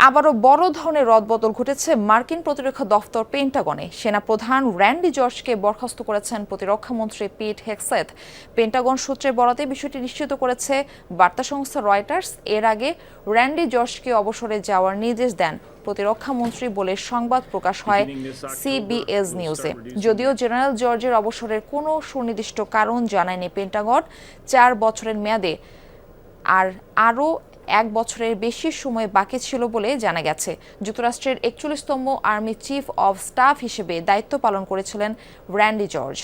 আবারও বড় ধরনের রদবদল ঘটেছে মার্কিন প্রতিরক্ষা দফতর পেন্টাগনে। সেনাপ্রধান র্যান্ডি জর্জকে বরখাস্ত করেছেন প্রতিরক্ষামন্ত্রী পিট হেগসেথ। পেন্টাগন সূত্রের বরাতে বিষয়টি নিশ্চিত করেছে বার্তা সংস্থা রয়টার্স। এর আগে র্যান্ডি জর্জকে অবসরে যাওয়ার নির্দেশ দেন প্রতিরক্ষামন্ত্রী বলে সংবাদ প্রকাশ হয় সিবিএস নিউজে। যদিও জেনারেল জর্জের অবসরের কোনো সুনির্দিষ্ট কারণ জানায়নি পেন্টাগন। 4 বছরের মেয়াদে আরও 1 বছরের বেশি সময় বাকি ছিল বলে জানা গেছে। যুক্তরাষ্ট্রের 41তম আর্মি চিফ অব স্টাফ হিসেবে দায়িত্ব পালন করেছিলেন র্যান্ডি জর্জ।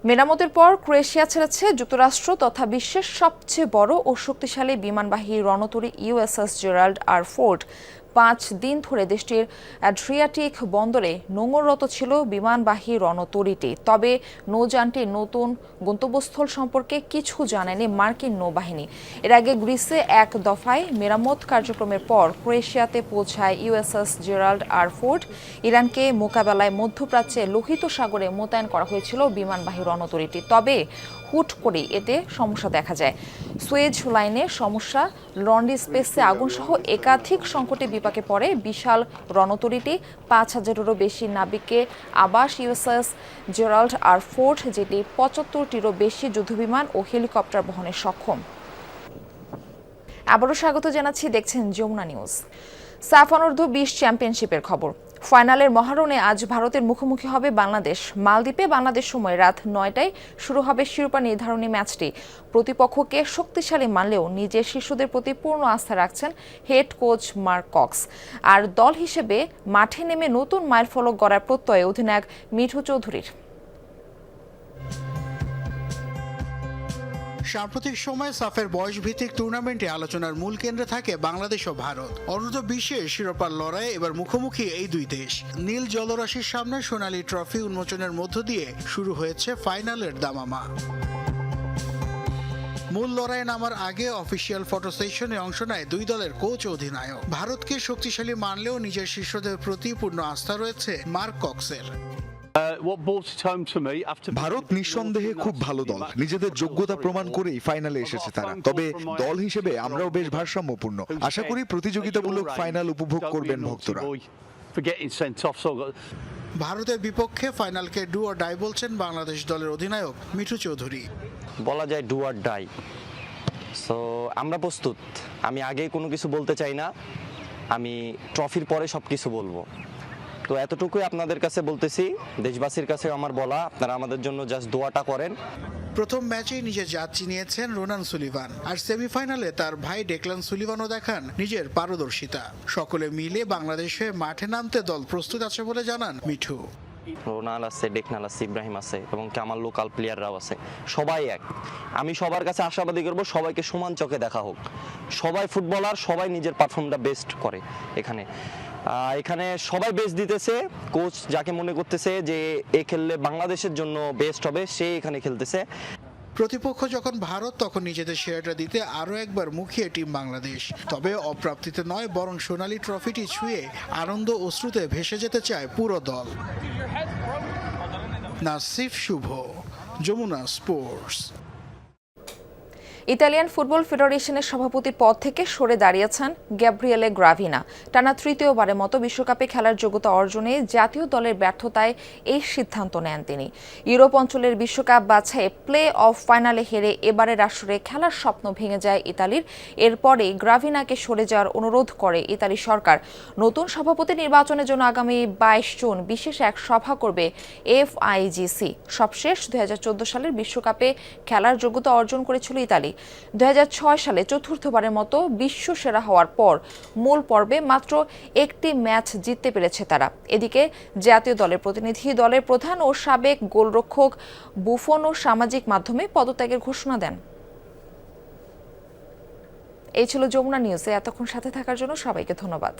মেরামতের পর ক্রোয়েশিয়া ছেড়েছে যুক্তরাষ্ট্র তথা বিশ্বের সবচেয়ে বড় ও শক্তিশালী বিমানবাহী রণতরী ইউএসএস জেরাল্ড আর ফোর্ড। 5 দিন ধরে দেশটির অ্যাড্রিয়াটিক বন্দরে নোঙররত ছিল বিমানবাহী রণতরীটি। তবে নৌযানটির নতুন গন্তব্যস্থল সম্পর্কে কিছু জানায়নি মার্কিন নৌবাহিনী। এর আগে গ্রিসে এক দফায় মেরামত কার্যক্রমের পর ক্রোয়েশিয়াতে পৌঁছায় ইউএসএস জেরাল্ড আর ফোর্ড। ইরানকে মোকাবেলায় মধ্যপ্রাচ্যে লোহিত সাগরে মোতায়েন করা হয়েছিল বিমানবাহী রণতরীটি। তবে হুট করে এতে সমস্যা দেখা যায়। সুয়েজ লাইনের সমস্যা, লন্ডি স্পেসে আগুন সহ একাধিক সংকটে বিপাকে পড়ে বিশাল রণতরীটি। 5,000-এরও বেশি নাবিককে আবাস ইউএসএস জেরাল্ড আর ফোর্ড, যেটি 75টিরও বেশি যুদ্ধবিমান ও হেলিকপ্টার বহনে সক্ষম। আবারও স্বাগত জানাচ্ছি, দেখছেন যমুনা নিউজ। সাফ অনূর্ধ্ব 20 চ্যাম্পিয়নশিপের খবর। ফাইনালের মহারণে আজ ভারতের মুখোমুখি হবে বাংলাদেশ। মালদ্বীপে বাংলাদেশ সময় রাত 9টায় শুরু হবে শিরোপা নির্ধারণী ম্যাচটি। প্রতিপক্ষকে শক্তিশালী মানলেও নিজের শিশুদের প্রতি পূর্ণ আস্থা রাখছেন হেড কোচ মার্ক কক্স। আর দল হিসেবে মাঠে নেমে নতুন মাইলফলক গড়ার প্রত্যয়ে অধিনায়ক মিঠু চৌধুরীর। সাম্প্রতিক সময়ে সাফের বয়সভিত্তিক টুর্নামেন্টে আলোচনার মূল কেন্দ্রে থাকে বাংলাদেশ ও ভারত। অনূর্ধ্ব 20-এর শিরোপার লড়াইয়ে এবার মুখোমুখি এই দুই দেশ। নীল জলরাশির সামনে সোনালী ট্রফি উন্মোচনের মধ্য দিয়ে শুরু হয়েছে ফাইনালের দামামা। মূল লড়াইয়ে নামার আগে অফিসিয়াল ফটো সেশনে অংশ নেয় দুই দলের কোচ ও অধিনায়ক। ভারতকে শক্তিশালী মানলেও নিজের শিষ্যদের প্রতি পূর্ণ আস্থা রয়েছে মার্ক কক্সের। ভারত নিঃসন্দেহে খুব ভালো দল, নিজেদের যোগ্যতা প্রমাণ করেই ফাইনালে এসেছে তারা। তবে দল হিসেবে আমরাও বেশ ভারসাম্যপূর্ণ। আশা করি প্রতিযোগিতামূলক ফাইনাল উপভোগ করবেন ভক্তরা। ভারতের বিপক্ষে ফাইনালকে ডু অর ডাই বলছেন বাংলাদেশ দলের অধিনায়ক মিঠু চৌধুরী। বলা যায় ডু অর ডাই। সো আমরা প্রস্তুত। আমি আগেই কোনো কিছু বলতে চাই না, আমি ট্রফির পরে সব কিছু বলবো। তো এতটুকুই আপনাদের কাছে বলতেছি, দেশবাসীর কাছে আমার বলা, আপনারা আমাদের জন্য জাস্ট দোয়াটা করেন। প্রথম ম্যাচেই নিজের জাত চিনিয়েছেন রোনান সুলিভান, আর সেমিফাইনালে তার ভাই ডেকলান সুলিভানও দেখান নিজের পারদর্শিতা। সকলে মিলে বাংলাদেশে মাঠে নামতে দল প্রস্তুত আছে বলে জানান মিঠু। রোনাল আছে, ডেকনাল আছে, ইব্রাহিম আছে এবং কি আমার লোকাল প্লেয়াররাও আছে। সবাই এক। আমি সবার কাছে আশাবাদী করব সবাইকে সমান চোখে দেখা হোক। সবাই ফুটবলার, সবাই নিজের পারফর্মটা বেস্ট করে। এখানে সবাই বেস্ট দিতেছে। কোচ যাকে মনে করতেছে যে এ খেললে বাংলাদেশের জন্য বেস্ট হবে, সে এখানে খেলতেছে। প্রতিপক্ষ যখন ভারত, তখন নিজেদের সেরাটা দিতে আরও একবার মুখিয়ে টিম বাংলাদেশ। তবে অপ্রাপ্তিতে নয়, বরং সোনালী ট্রফিটি ছুঁয়ে আনন্দ অশ্রুতে ভেসে যেতে চায় পুরো দল। নাসিফ শুভ, যমুনা স্পোর্টস। ইতালিয়ান ফুটবল ফেডারেশনের সভাপতির পদ থেকে সরে দাঁড়িয়েছেন গ্যাব্রিয়েলে গ্রাভিনা। টানা তৃতীয়বারের মতো বিশ্বকাপে খেলার যোগ্যতা অর্জনে জাতীয় দলের ব্যর্থতায় এই সিদ্ধান্ত নেন তিনি। ইউরোপ অঞ্চলের বিশ্বকাপ বাছাইয়ে প্লে অফ ফাইনালে হেরে এবারের আসরে খেলার স্বপ্ন ভেঙে যায় ইতালির। এরপরে গ্রাভিনাকে সরে যাওয়ার অনুরোধ করে ইতালি সরকার। নতুন সভাপতি নির্বাচনের জন্য আগামী 22 জুন বিশেষ এক সভা করবে এফআইজিসি। সবশেষ 2014 সালের বিশ্বকাপে খেলার যোগ্যতা অর্জন করেছিল ইতালি। 2006 সালে চতুর্থবারের মতো বিশ্ব সেরা হওয়ার পর মূল পর্বে মাত্র একটি ম্যাচ জিততে পেরেছে তারা। এদিকে জাতীয় দলের প্রতিনিধি দলের প্রধান ও সাবেক গোলরক্ষক বুফনও সামাজিক মাধ্যমে পদত্যাগের ঘোষণা দেন। এই ছিল যমুনা নিউজে। এতক্ষণ সাথে থাকার জন্য সবাইকে ধন্যবাদ।